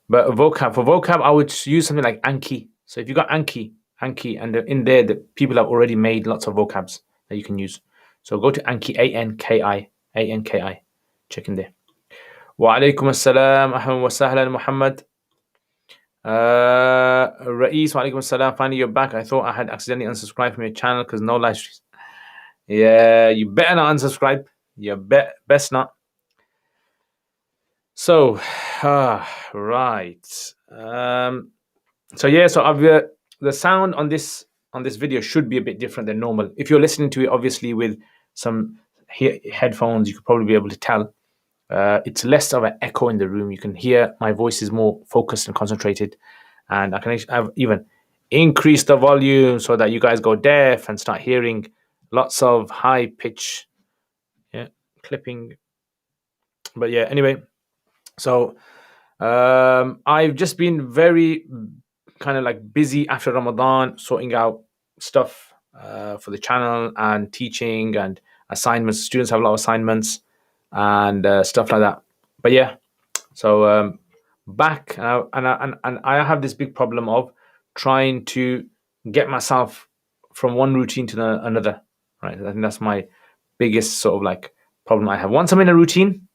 But for vocab, I would use something like Anki. So if you got Anki, and in there, the people have already made lots of vocabs that you can use. So go to Anki, Anki. Check in there. Wa alaikum assalam, ahlan wa sahlan, Muhammad. Ra'is, wa alaikum assalam. Finally, you're back. I thought I had accidentally unsubscribed from your channel because no live streams. Yeah, you better not unsubscribe. You best not. So, right. So yeah, so the sound on this video should be a bit different than normal. If you're listening to it, obviously with some headphones, you could probably be able to tell. It's less of an echo in the room. You can hear my voice is more focused and concentrated, and I can have even increase the volume so that you guys go deaf and start hearing lots of high pitch, clipping. But yeah, anyway, so I've just been very kind of like busy after Ramadan, sorting out stuff for the channel and teaching and assignments. Students have a lot of assignments and stuff like that. But yeah, so back and I have this big problem of trying to get myself from one routine to another. Right, I think that's my biggest sort of like problem I have. Once I'm in a routine,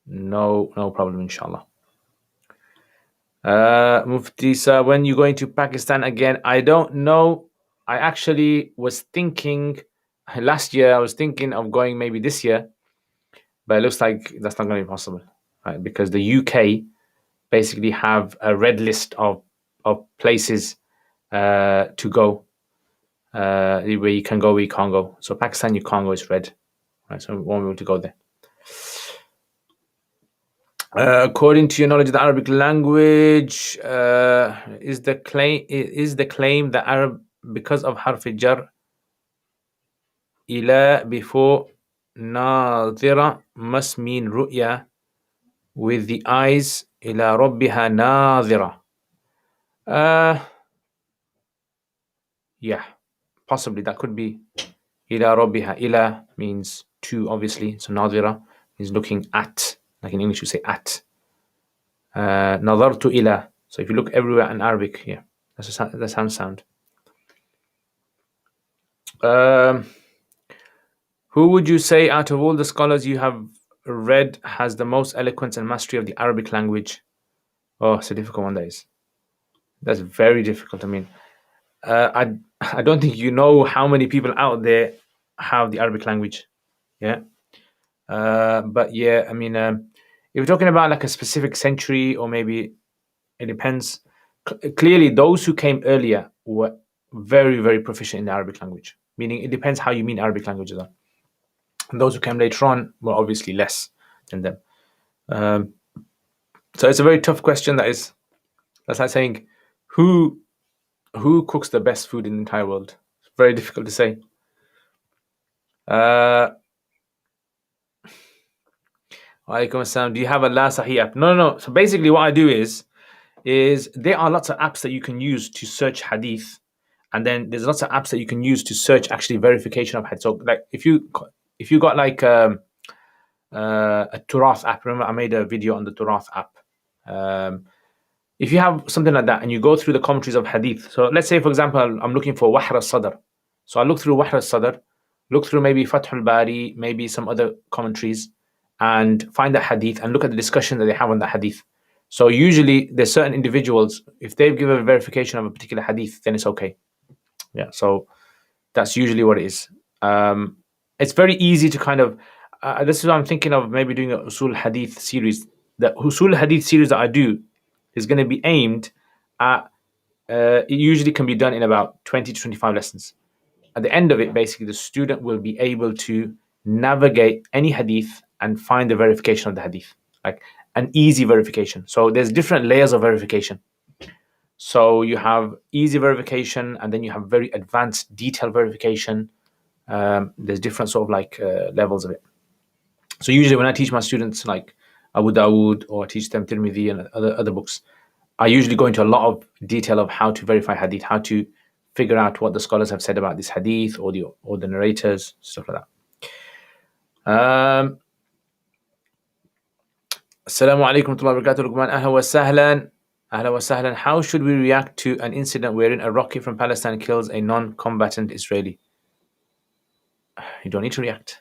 no problem, inshallah. Mufti sir, when you going to Pakistan again? I don't know. I actually was thinking last year. I was thinking of going maybe this year, but it looks like that's not going to be possible, right? Because the UK basically have a red list of places to go, where you can go, where you can't go. So Pakistan, you can't go. It's red, right? So we won't be able to go there. According to your knowledge of the Arabic language, is the claim that Arab, because of harf jar ila before nadira, must mean ru'ya, with the eyes, ila rabbiha nadira? Yeah, possibly that could be ila rabbiha. Ila means to, obviously, so nadira is looking at, like in English we say at. Nadartu ila. So if you look everywhere in Arabic, yeah, that sounds sound. Who would you say out of all the scholars you have read has the most eloquence and mastery of the Arabic language? Oh, it's a difficult one, that is. That's very difficult. I mean, I don't think you know how many people out there have the Arabic language. Yeah. But yeah, I mean, if you're talking about like a specific century, or maybe it depends. Clearly, those who came earlier were very, very proficient in the Arabic language. Meaning, it depends how you mean Arabic language as well. And those who came later on were obviously less than them. So it's a very tough question. That's like saying who cooks the best food in the entire world. It's very difficult to say. Walaikum assalam. Do you have a La Sahih app? No, no, no. So basically, what I do is there are lots of apps that you can use to search hadith, and then there's lots of apps that you can use to search actually verification of hadith. So like if you got like a Turath app, remember I made a video on the Turath app. Um, if you have something like that and you go through the commentaries of hadith, so let's say for example I'm looking for Wahr al-Sadr, so I look through Wahr al-Sadr, look through maybe Fath al-Bari, maybe some other commentaries, and find the hadith and look at the discussion that they have on the hadith. So usually there's certain individuals, if they've given a verification of a particular hadith, then it's okay. Yeah, so that's usually what it is. It's very easy to kind of, this is what I'm thinking of, maybe doing a Usul Hadith series. The Usul Hadith series that I do is going to be aimed at, it usually can be done in about 20 to 25 lessons. At the end of it, basically, the student will be able to navigate any hadith and find the verification of the hadith, like an easy verification. So there's different layers of verification. So you have easy verification, and then you have very advanced detailed verification. There's different sort of like levels of it. So usually when I teach my students like Abu Dawood or teach them Tirmidhi and other books, I usually go into a lot of detail of how to verify hadith, how to figure out what the scholars have said about this hadith or the narrators, stuff like that. Assalamu alaikum wa rahmatullahi wa barakatuh. Luqman, ahlan wa sahlan. Ahlan wa sahlan. How should we react to an incident wherein a rocket from Palestine kills a non-combatant Israeli? You don't need to react.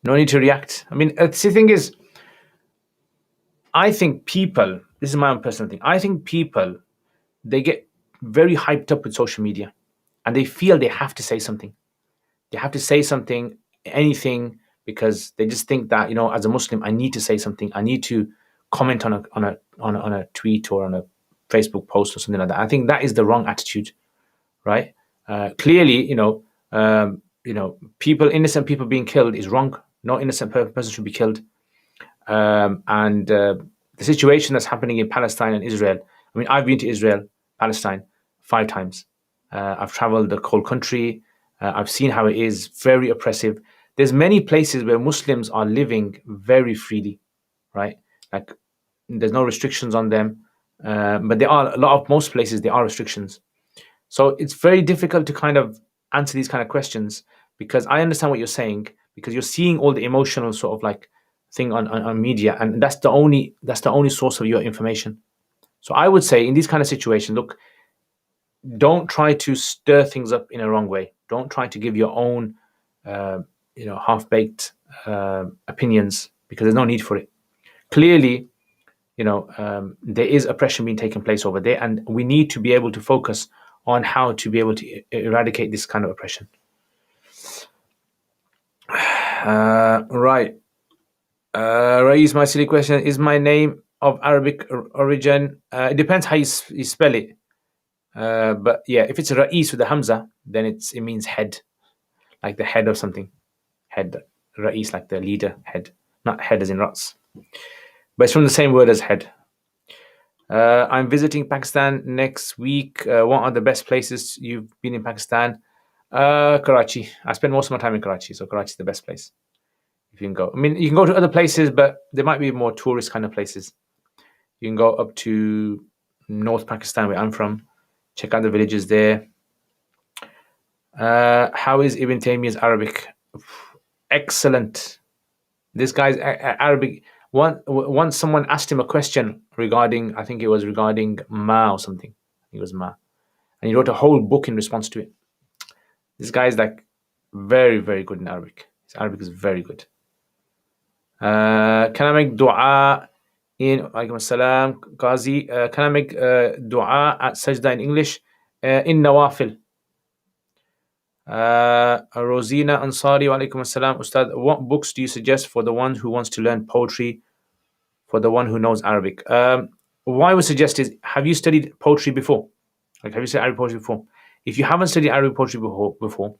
No need to react. I mean, the thing is, I think people, this is my own personal thing, I think people, they get very hyped up with social media and they feel they have to say something. They have to say something, anything, because they just think that, as a Muslim, I need to say something. I need to comment on a tweet or on a Facebook post or something like that. I think that is the wrong attitude, right? Clearly, innocent people being killed is wrong. No innocent person should be killed. And the situation that's happening in Palestine and Israel. I mean, I've been to Israel, Palestine 5 times. I've traveled the whole country. I've seen how it is very oppressive. There's many places where Muslims are living very freely, right? Like there's no restrictions on them, but most places there are restrictions. So it's very difficult to kind of answer these kind of questions because I understand what you're saying because you're seeing all the emotional sort of like thing on media, and that's the only source of your information. So I would say in these kind of situations, look, don't try to stir things up in a wrong way. Don't try to give your own, half-baked opinions because there's no need for it. Clearly, there is oppression being taken place over there, and we need to be able to focus on how to be able to eradicate this kind of oppression. Right. Rais, my silly question, is my name of Arabic origin? It depends how you spell it. But yeah, if it's Rais with the Hamza, then it means head, like the head of something. Head, Rais, like the leader, head. Not head as in Rats. But it's from the same word as head. I'm visiting Pakistan next week. What are the best places you've been in Pakistan? Karachi. I spend most of my time in Karachi, so Karachi is the best place. If you can go. I mean, you can go to other places, but there might be more tourist kind of places. You can go up to North Pakistan, where I'm from. Check out the villages there. How is Ibn Taymiyyah's Arabic? Excellent. This guy's Arabic. Once someone asked him a question regarding, I think it was regarding Ma or something. It was Ma. And he wrote a whole book in response to it. This guy is like very, very good in Arabic. His Arabic is very good. Can I make dua in Alaikum Salam, Qazi? Can I make dua at sajda in English? In Nawafil. Rosina Ansari, wa alaikum assalam. Ustad, what books do you suggest for the one who wants to learn poetry, for the one who knows Arabic? What I would suggest is, have you studied poetry before? Like, have you studied Arabic poetry before? If you haven't studied Arabic poetry before,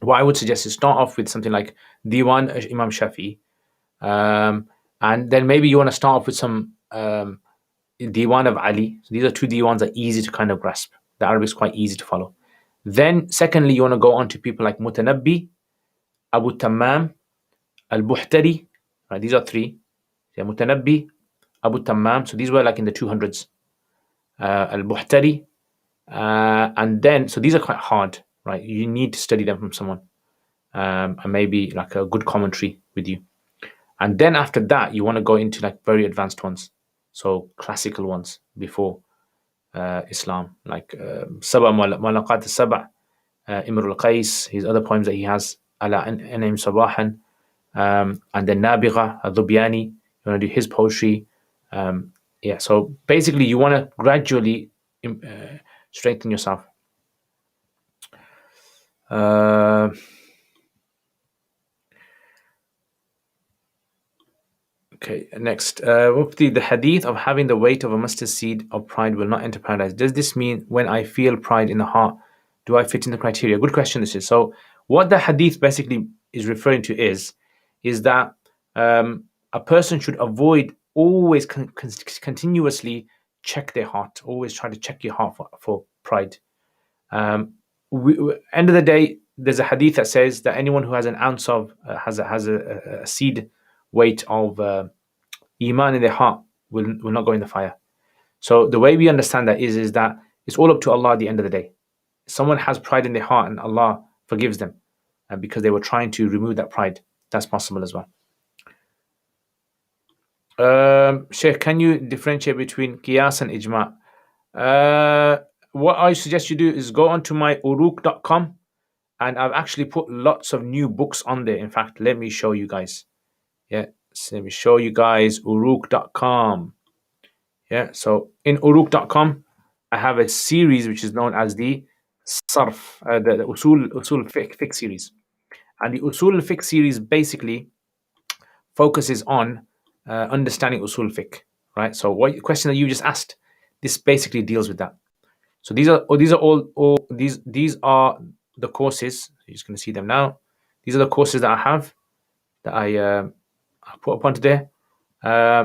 what I would suggest is start off with something like Diwan Imam Shafi, and then maybe you want to start off with some Diwan of Ali. So these are 2 Diwans that are easy to kind of grasp. The Arabic is quite easy to follow. Then, secondly, you want to go on to people like Mutanabbi, Abu Tammam, Al-Buhtari. Right, these are 3. Yeah, Mutanabbi, Abu Tammam. So these were like in the 200s. Al-Buhtari. And then, so these are quite hard, right? You need to study them from someone. And maybe like a good commentary with you. And then after that, you want to go into like very advanced ones. So classical ones before Islam, like Saba Malaqat al-Saba, Imr al-Qais, his other poems that he has, Ala An'im Sabahan, and then Nabigha al-Dhubyani, you want to do his poetry. Yeah, so basically you want to gradually strengthen yourself. Okay, next. Mufti, the hadith of having the weight of a mustard seed of pride will not enter paradise. Does this mean when I feel pride in the heart, do I fit in the criteria? Good question this is. So what the hadith basically is referring to is that a person should avoid always continuously check their heart, always try to check your heart for pride. End of the day, there's a hadith that says that anyone who has an ounce of has a seed weight of iman in their heart will not go in the fire. So the way we understand that is that it's all up to Allah at the end of the day. Someone has pride in their heart and Allah forgives them because they were trying to remove that pride. That's possible as well. Sheikh, can you differentiate between qiyas and ijma? What I suggest you do is go onto my uruk.com, and I've actually put lots of new books on there. In fact, let me show you guys. Yeah, so let me show you guys uruk.com. Yeah, so in uruk.com, I have a series which is known as the Sarf, the Usul Fiqh series. And the Usul Fiqh series basically focuses on understanding Usul Fiqh, right? So what question that you just asked, this basically deals with that. So these are all these are the courses. You're just going to see them now. These are the courses that I have that I put up onto there.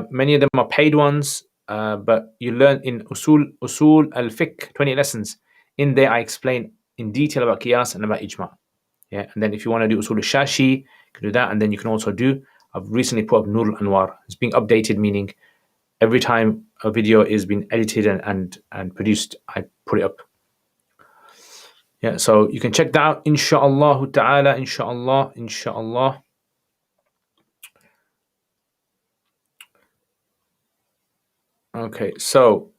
Many of them are paid ones, but you learn in Usul al-Fiqh, 20 lessons. In there, I explain in detail about Qiyas and about Ijma. Yeah, and then if you want to do Usul al-Shashi, you can do that. And then you can also do, I've recently put up Nur al-Anwar. It's being updated, meaning every time a video is being edited and produced, I put it up. Yeah, so you can check that out, inshaAllah ta'ala, inshaAllah. Okay, so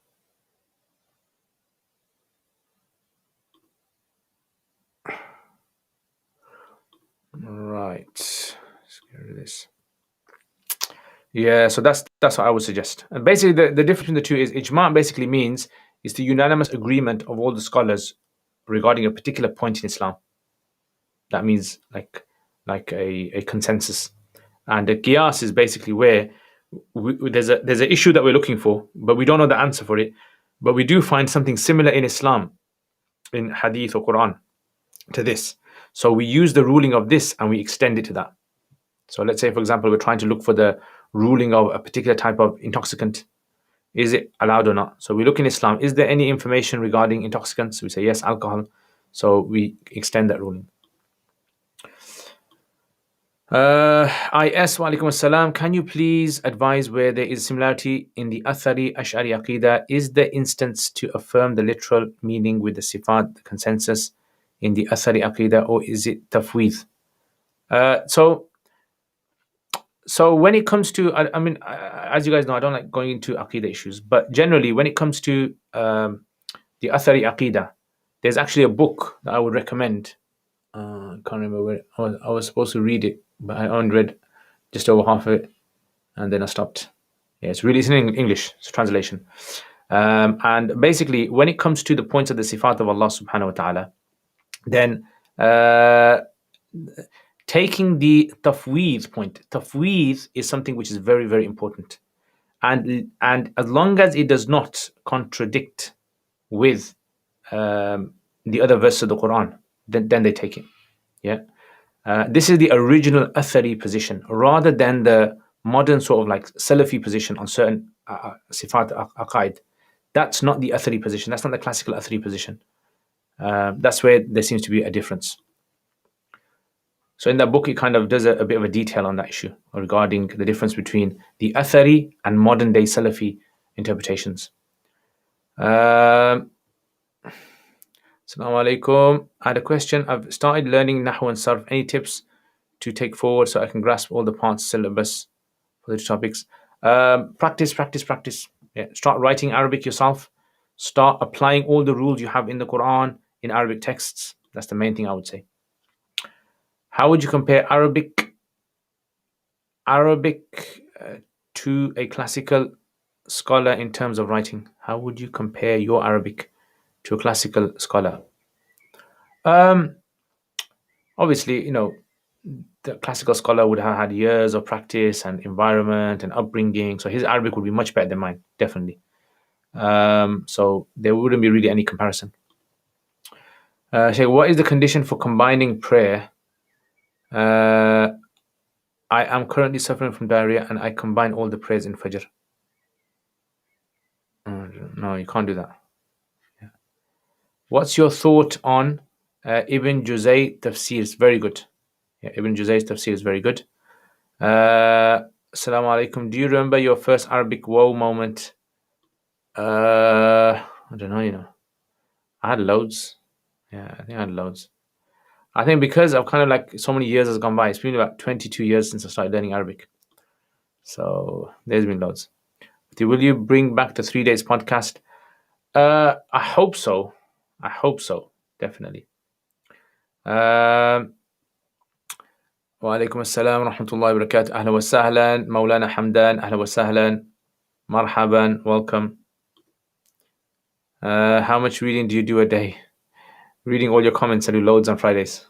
right, let's get rid of this. Yeah, so that's what I would suggest. And basically, the difference between the two is ijma basically means is the unanimous agreement of all the scholars regarding a particular point in Islam. That means like a consensus. And the qiyas is basically where there's an issue that we're looking for, but we don't know the answer for it. But we do find something similar in Islam, in Hadith or Quran, to this. So we use the ruling of this and we extend it to that. So let's say, for example, we're trying to look for the ruling of a particular type of intoxicant. Is it allowed or not? So we look in Islam, is there any information regarding intoxicants? We say yes, alcohol. So we extend that ruling. IS, wa alaikum assalam. Can you please advise where there is similarity in the Athari Ash'ari Aqidah? Is there instance to affirm the literal meaning with the Sifat, the consensus in the Athari Aqidah, or is it tafweed? So when it comes to, I mean, as you guys know, I don't like going into Aqidah issues, but generally when it comes to the Athari Aqidah, there's actually a book that I would recommend. I can't remember where I was supposed to read it, but I only read just over half of it, and then I stopped. Yeah, it's in English, it's a translation. And basically, when it comes to the points of the Sifat of Allah subhanahu wa ta'ala, then taking the tafweed point, tafweed is something which is very, very important. And as long as it does not contradict with the other verses of the Quran, then they take it. Yeah. This is the original Athari position, rather than the modern sort of like Salafi position on certain Sifat Aqaid. That's not the Athari position. That's not the classical Athari position. That's where there seems to be a difference. So in that book, he kind of does a bit of a detail on that issue regarding the difference between the Athari and modern day Salafi interpretations. Assalamu alaikum. I had a question. I've started learning Nahw and Sarf. Any tips to take forward so I can grasp all the parts syllabus for the topics? Practice. Yeah. Start writing Arabic yourself. Start applying all the rules you have in the Quran in Arabic texts. That's the main thing I would say. How would you compare Arabic to a classical scholar in terms of writing? How would you compare your Arabic to a classical scholar? Obviously, the classical scholar would have had years of practice and environment and upbringing, so his Arabic would be much better than mine, definitely. So there wouldn't be really any comparison. Shaykh, what is the condition for combining prayer? I am currently suffering from diarrhea and I combine all the prayers in Fajr. No, you can't do that. Yeah. What's your thought on Ibn Juzay tafsir? It's very good. Yeah, Ibn Juzay's tafsir is very good. Assalamu alaikum. Do you remember your first Arabic wow moment? I don't know, I had loads. Yeah, I think I had loads. I think because I've kind of like so many years has gone by, it's been about 22 years since I started learning Arabic. So there's been loads. Will you bring back the 3 days podcast? I hope so. Definitely. Wa alaikum assalam wa rahmatullahi wa barakatuh. Ahlan wa sahlan. Maulana Hamdan. Ahlan wa sahlan. Marhaban. Welcome. How much reading do you do a day? Reading all your comments, I do loads on Fridays.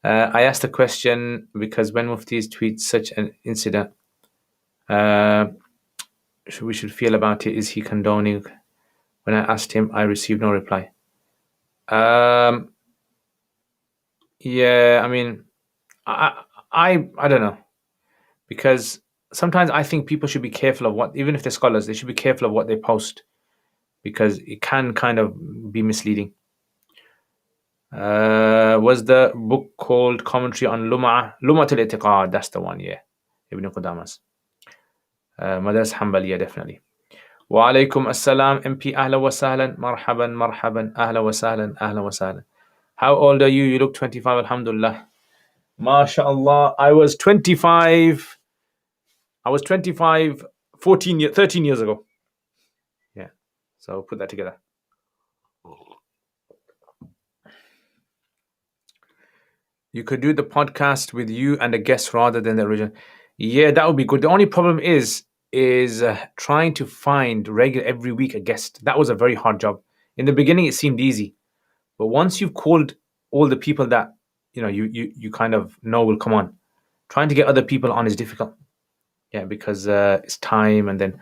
I asked the question because when Muftis tweet such an incident, we should feel about it. Is he condoning? When I asked him, I received no reply. Yeah, I mean, I don't know, because sometimes I think people should be careful of what, even if they're scholars, they should be careful of what they post, because it can kind of be misleading. Was the book called Commentary on Lum'at al-I'tiqad? That's the one, yeah. Ibn Qudama's. Madras Hanbaliya, definitely. Wa alaikum assalam, MP. Ahla wa sahlan. Marhaban. Ahla wa sahlan. How old are you? You look 25, alhamdulillah. MashaAllah. I was 25 13 years ago. Yeah. So put that together. You could do the podcast with you and a guest rather than the original. Yeah, that would be good. The only problem is trying to find regular every week a guest. That was a very hard job. In the beginning, it seemed easy, but once you've called all the people that you kind of know will come on, trying to get other people on is difficult. Yeah, because it's time, and then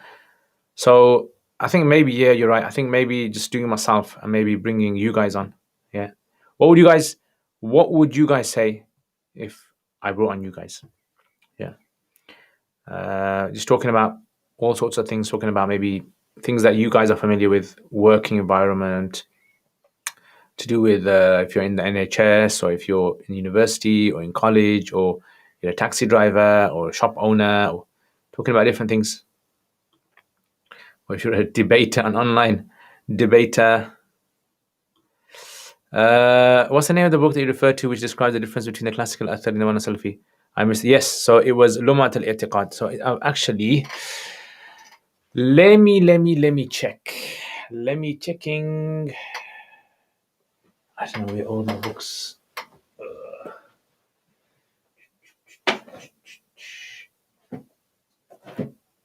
so I think maybe, yeah, you're right. I think maybe just doing it myself and maybe bringing you guys on. Yeah, what would you guys say if I brought on you guys? Yeah. Just talking about all sorts of things, talking about maybe things that you guys are familiar with, working environment, to do with if you're in the NHS or if you're in university or in college or you're a taxi driver or a shop owner, or talking about different things. Or if you're a debater, an online debater. What's the name of the book that you referred to which describes the difference between the classical Athar and the Wana Salafi? I missed. Yes, so it was Lumat al-I'tiqad. So actually, let me check. Let me checking. I don't know where all my books.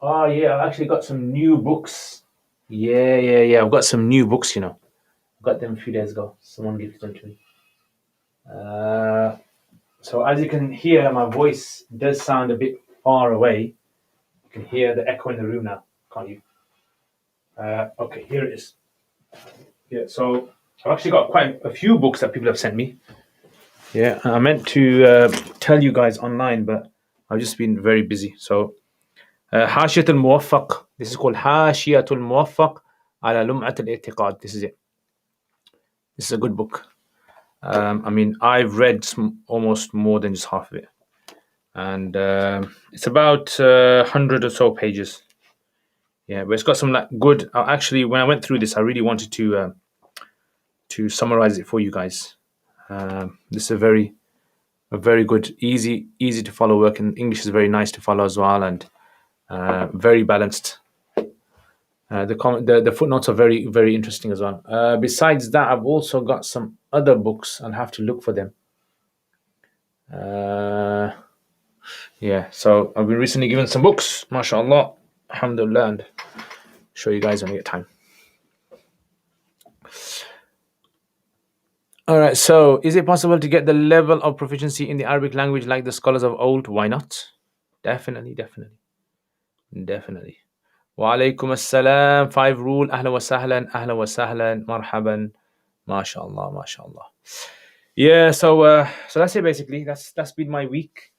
Oh yeah, I've actually got some new books. Yeah. I've got some new books. I got them a few days ago. Someone gifted them to me. So as you can hear, my voice does sound a bit far away. You can hear the echo in the room now, can't you? Okay, here it is. Yeah, so I've actually got quite a few books that people have sent me. Yeah, I meant to tell you guys online, but I've just been very busy. So, Hashiyat al-Muwaffaq. This is called Hashiyat al-Muwaffaq ala Lum'at al-I'tiqad. This is it. This is a good book. I mean, I've read almost more than just half of it, and it's about 100 or so pages. Yeah, but it's got some like good. Actually, when I went through this, I really wanted to summarize it for you guys. This is a very good, easy to follow work, and English is very nice to follow as well, and very balanced. The footnotes are very interesting as well. Besides that, I've also got some other books. I'll have to look for them. Yeah, so I've been recently given some books, mashallah, alhamdulillah, and show you guys when I get time. All right, so is it possible to get the level of proficiency in the Arabic language like the scholars of old? Why not? Definitely. Wa alaikum assalam. 5 rule. Ahlan wa sahlan, marhaban. MashaAllah. Yeah, so that's it basically. That's been my week.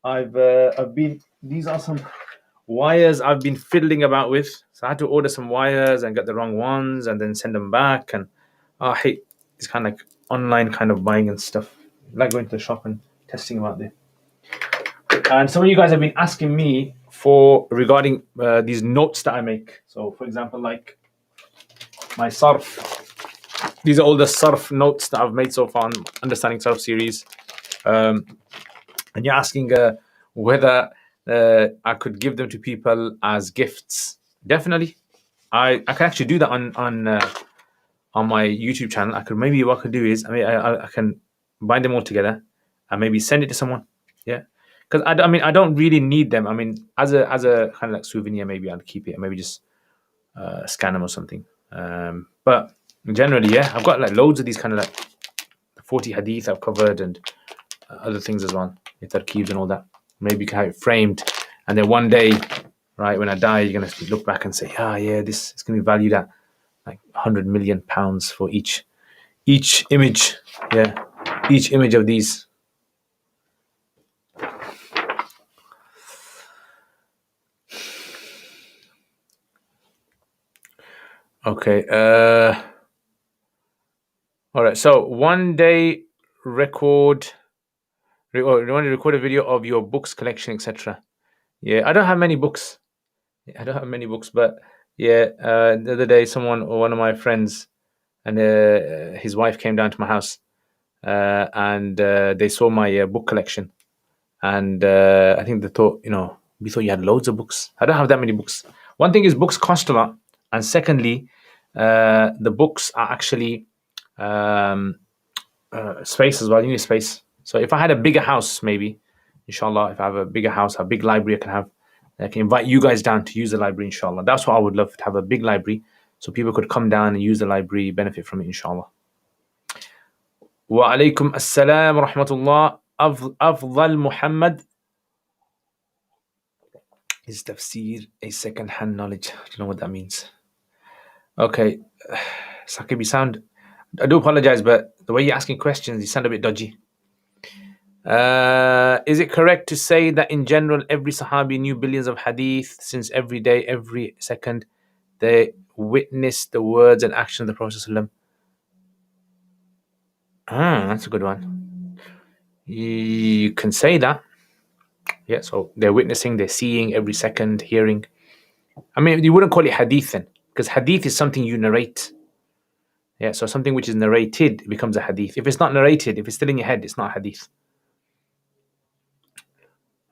I've been, these are some wires I've been fiddling about with. So I had to order some wires and get the wrong ones and then send them back, and I hate this kind of like online kind of buying and stuff. I like going to the shop and testing them out there. And some of you guys have been asking me for regarding these notes that I make. So for example, like my sarf. These are all the sarf notes that I've made so far on Understanding Sarf series. And you're asking whether I could give them to people as gifts. Definitely. I can actually do that on my YouTube channel. What I could do is I can bind them all together and maybe send it to someone. Yeah. Because I don't really need them. I mean, as a kind of like souvenir, maybe I'll keep it and maybe just scan them or something. But generally, yeah, I've got like loads of these kind of like 40 hadith I've covered and other things as well, tarkeebs and all that. Maybe you can have it framed, and then one day, right when I die, you're gonna look back and say, yeah, this is gonna be valued at like £100 million for each image. Yeah, each image of these. Okay. All right. So one day record a video of your books collection, etc. Yeah, I don't have many books. But yeah, the other day, one of my friends, and his wife came down to my house, and they saw my book collection, and I think they thought, we thought you had loads of books. I don't have that many books. One thing is books cost a lot, and secondly, the books are actually space as well. You need space. So if I had a bigger house, maybe, inshallah, if I have a bigger house, a big library I can invite you guys down to use the library, inshallah. That's what I would love, to have a big library so people could come down and use the library, benefit from it, inshallah. Wa alaikum assalam wa rahmatullah. Afdal Muhammad. Is tafsir a second-hand knowledge? I don't know what that means. Okay. Sakib, you sound, I do apologize, but the way you're asking questions, you sound a bit dodgy. Is it correct to say that in general every Sahabi knew billions of hadith, since every day, every second they witnessed the words and actions of the Prophet ﷺ? That's a good one. You can say that. Yeah, so they're witnessing, they're seeing every second, hearing. I mean, you wouldn't call it hadith then, because hadith is something you narrate. Yeah, so something which is narrated becomes a hadith. If it's not narrated, if it's still in your head, it's not hadith.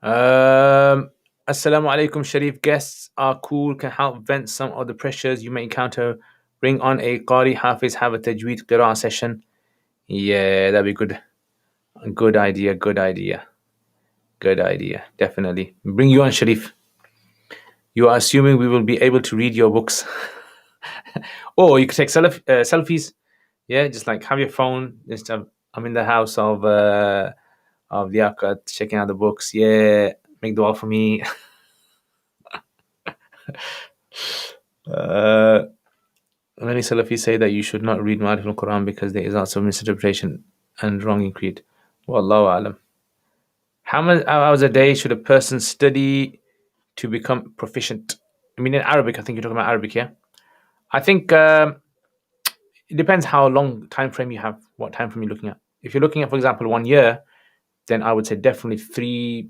Assalamu alaikum, Sharif. Guests are cool, can help vent some of the pressures you may encounter. Bring on a Qari Hafiz, have a Tajweed Qira'ah session. Yeah, that'd be good. Good idea. Definitely. Bring you on, Sharif. You are assuming we will be able to read your books. Or you could take selfies. Yeah, just like have your phone. Just I'm in the house of Liaquat, checking out the books. Yeah, make dua for me. Many Salafis say that you should not read Ma'arif al-Quran because there is also misinterpretation and wrong creed. Wallahu alam. How many hours a day should a person study to become proficient? I mean, in Arabic, I think you're talking about Arabic, yeah? I think it depends how long time frame you have, what time frame you're looking at. If you're looking at, for example, 1 year, then I would say definitely 3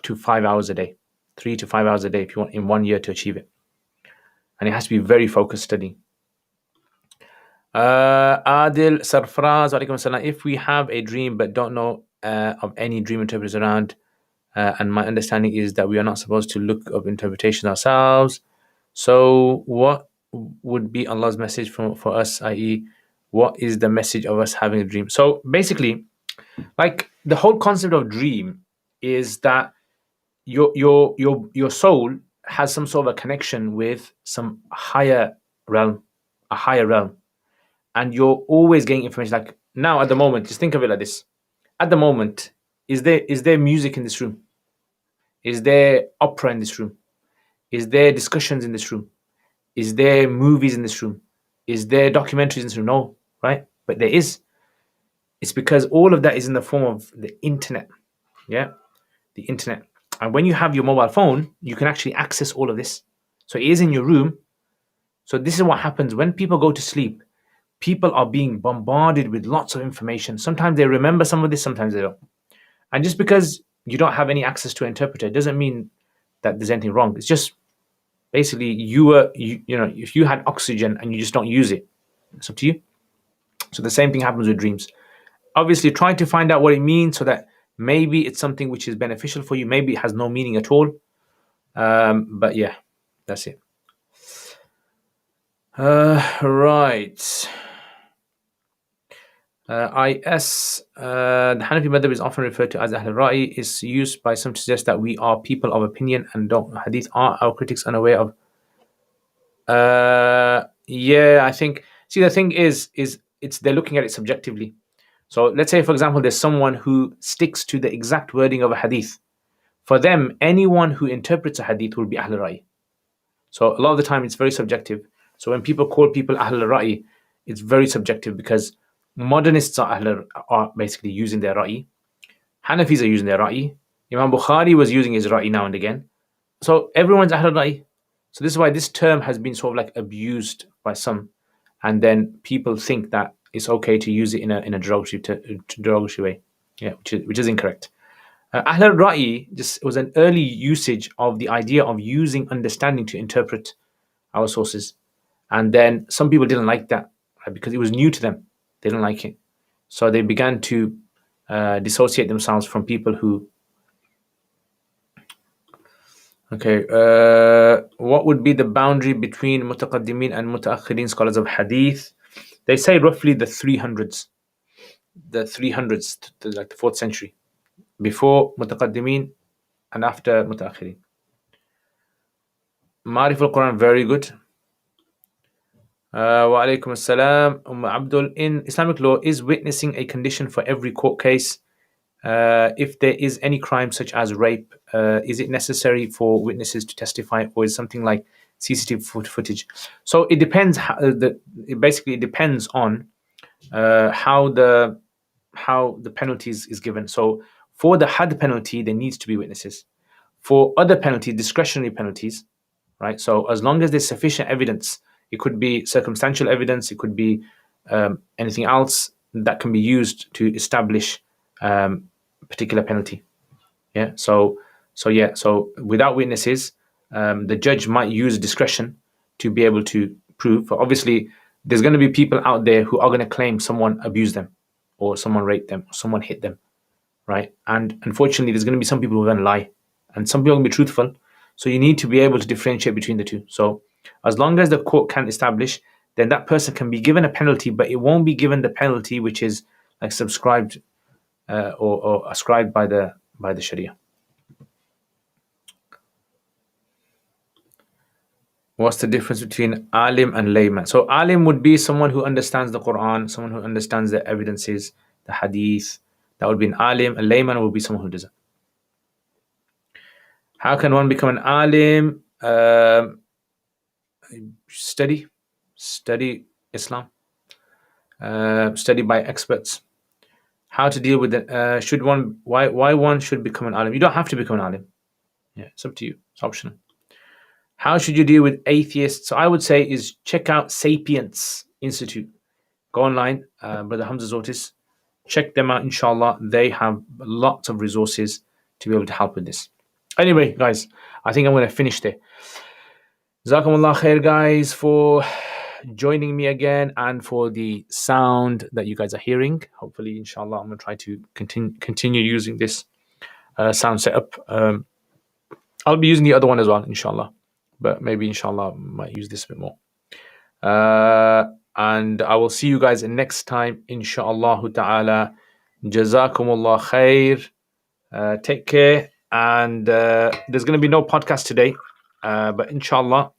to 5 hours a day. 3 to 5 hours a day if you want in 1 year to achieve it. And it has to be very focused study. Adil Sarfraz, alaikum salam. If we have a dream but don't know of any dream interpreters around, and my understanding is that we are not supposed to look up interpretations ourselves, so what would be Allah's message for us, i.e., what is the message of us having a dream? So basically, like the whole concept of dream is that your soul has some sort of a connection with some higher realm, a higher realm, and you're always getting information. Like now, at the moment, just think of it like this: at the moment, is there music in this room? Is there opera in this room? Is there discussions in this room? Is there movies in this room? Is there documentaries in this room? No, right? But there is. It's because all of that is in the form of the internet. Yeah, the internet. And when you have your mobile phone, you can actually access all of this. So it is in your room. So this is what happens when people go to sleep. People are being bombarded with lots of information. Sometimes they remember some of this, sometimes they don't. And just because you don't have any access to an interpreter doesn't mean that there's anything wrong. It's just basically if you had oxygen and you just don't use it, it's up to you. So the same thing happens with dreams. Obviously, try to find out what it means so that maybe it's something which is beneficial for you. Maybe it has no meaning at all. But yeah, that's it. Right. The Hanafi madhab is often referred to as Ahl al-Ra'i, is used by some to suggest that we are people of opinion and don't Hadith are our critics unaware of. Yeah, I think. See, the thing is it's they're looking at it subjectively. So let's say, for example, there's someone who sticks to the exact wording of a hadith. For them, anyone who interprets a hadith will be Ahl al-Ra'i. So a lot of the time, it's very subjective. So when people call people Ahl al-Ra'i, it's very subjective because modernists are basically using their Ra'i. Hanafis are using their Ra'i. Imam Bukhari was using his Ra'i now and again. So everyone's Ahl al-Ra'i. So this is why this term has been sort of like abused by some, and then people think that it's okay to use it in a derogatory way, yeah, which is incorrect. Ahl al-Ra'i just was an early usage of the idea of using understanding to interpret our sources, and then some people didn't like that, right, because it was new to them. They didn't like it, so they began to dissociate themselves from people who. Okay, what would be the boundary between mutaqaddimin and mutaakhirin scholars of hadith? They say roughly the 300s, like the 4th century, before mutaqaddimin and after mutaakhirin. Ma'rif al-Quran, very good. Wa alaikum assalam. Abdul, in Islamic law, is witnessing a condition for every court case? If there is any crime such as rape, is it necessary for witnesses to testify, or is something like CCTV footage? So it depends. It basically depends on how the penalty is given. So for the had penalty, there needs to be witnesses. For other penalties, discretionary penalties, right? So as long as there's sufficient evidence, it could be circumstantial evidence, it could be anything else that can be used to establish particular penalty. Yeah. So without witnesses, the judge might use discretion to be able to prove. Obviously, there's going to be people out there who are going to claim someone abused them, or someone raped them, or someone hit them, right? And unfortunately, there's going to be some people who are going to lie, and some people are going to be truthful. So you need to be able to differentiate between the two. So as long as the court can establish, then that person can be given a penalty, but it won't be given the penalty which is like subscribed or ascribed by the Sharia. What's the difference between alim and layman? So alim would be someone who understands the Quran, someone who understands the evidences, the hadith. That would be an alim. A layman would be someone who doesn't. How can one become an alim? Study Islam. Study by experts. How to deal with it? Why one should become an alim? You don't have to become an alim. Yeah, it's up to you. It's optional. How should you deal with atheists? So I would say is check out Sapiens Institute. Go online, Brother Hamza's Otis. Check them out, inshallah. They have lots of resources to be able to help with this. Anyway, guys, I think I'm going to finish there. Jazakumullah khair, guys, for joining me again and for the sound that you guys are hearing. Hopefully, inshallah, I'm going to try to continue using this sound setup. I'll be using the other one as well, inshallah. But maybe, inshallah, I might use this a bit more. And I will see you guys next time, inshallah ta'ala. Jazakumullah khair. Take care. And there's going to be no podcast today. But inshallah,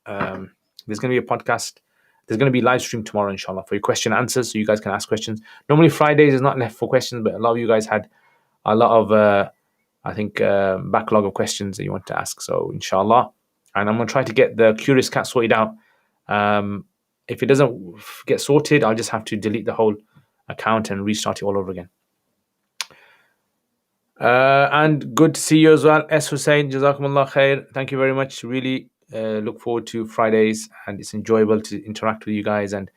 there's going to be a podcast. There's going to be live stream tomorrow, inshallah, for your question and answers, so you guys can ask questions. Normally Fridays is not left for questions, but a lot of you guys had a lot of, backlog of questions that you want to ask. So inshallah, and I'm going to try to get the Curious Cat sorted out. If it doesn't get sorted, I'll just have to delete the whole account and restart it all over again. And good to see you as well, S. Hussein. Jazakumullah khair. Thank you very much. Really look forward to Fridays, and it's enjoyable to interact with you guys. And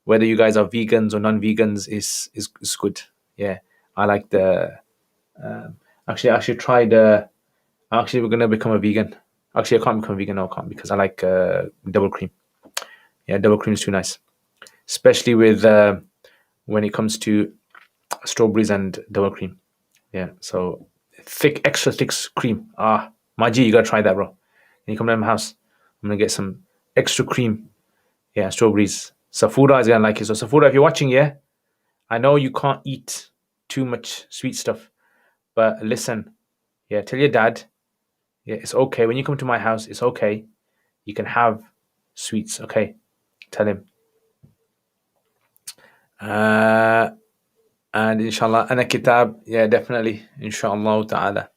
whether you guys are vegans or non-vegans is good. Yeah, I like the. Actually, we're gonna become a vegan. Actually, I can't become a vegan. No, I can't, because I like double cream. Yeah, double cream is too nice, especially with when it comes to strawberries and double cream. Yeah, so thick, extra thick cream. Maji, you gotta try that, bro. When you come to my house, I'm gonna get some extra cream. Yeah, strawberries. Safura is gonna like it. So Safura, if you're watching, yeah, I know you can't eat too much sweet stuff, but listen, yeah, tell your dad, yeah, it's okay. When you come to my house, it's okay. You can have sweets, okay? Tell him. And inshallah, ana kitab, yeah, definitely, inshallah ta'ala.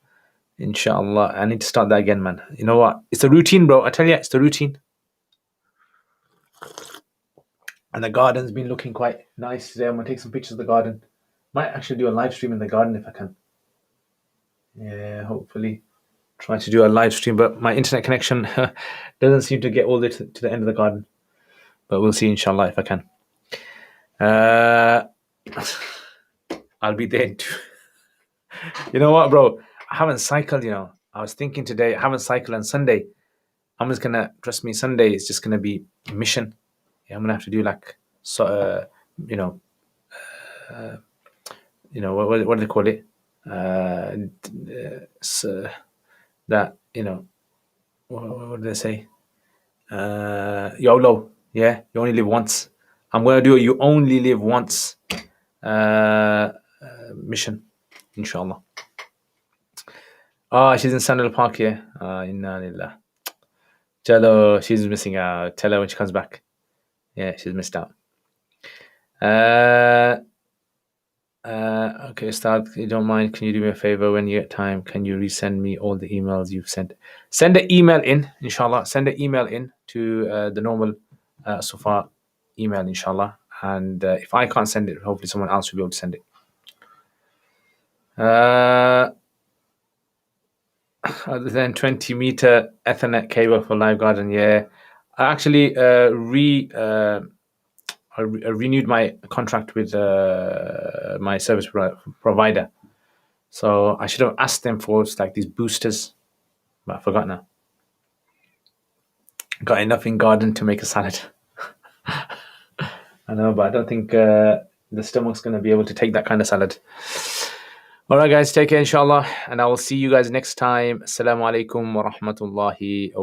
Inshallah, I need to start that again, man. You know what? It's a routine, bro. I tell you, it's the routine. And the garden's been looking quite nice today. I'm gonna take some pictures of the garden. Might actually do a live stream in the garden if I can. Yeah, hopefully try to do a live stream, but my internet connection doesn't seem to get all the way to the end of the garden. But we'll see, inshallah, if I can. I'll be there too. You know what, bro? I haven't cycled, I was thinking today, I haven't cycled on Sunday. I'm just gonna, trust me, Sunday is just gonna be a mission. Yeah, I'm gonna have to do like, what do they call it? What do they say? YOLO. Yeah, you only live once. I'm gonna do a you only live once mission, inshallah. She's in Sandal Park, yeah. Inna lillah. Chalo, she's missing out. Tell her when she comes back. Yeah, she's missed out. Okay, Ustad, if you don't mind, can you do me a favor when you get time? Can you resend me all the emails you've sent? Send an email in, inshallah. Send an email in to the normal Safa email, inshallah. And if I can't send it, hopefully someone else will be able to send it. Other than 20-meter Ethernet cable for live garden, yeah. I actually renewed my contract with my service provider. So I should have asked them for like these boosters, but I forgot now. Got enough in garden to make a salad. I know, but I don't think the stomach's going to be able to take that kind of salad. All right, guys, take care, inshallah. And I will see you guys next time. Assalamu alaikum wa rahmatullahi wa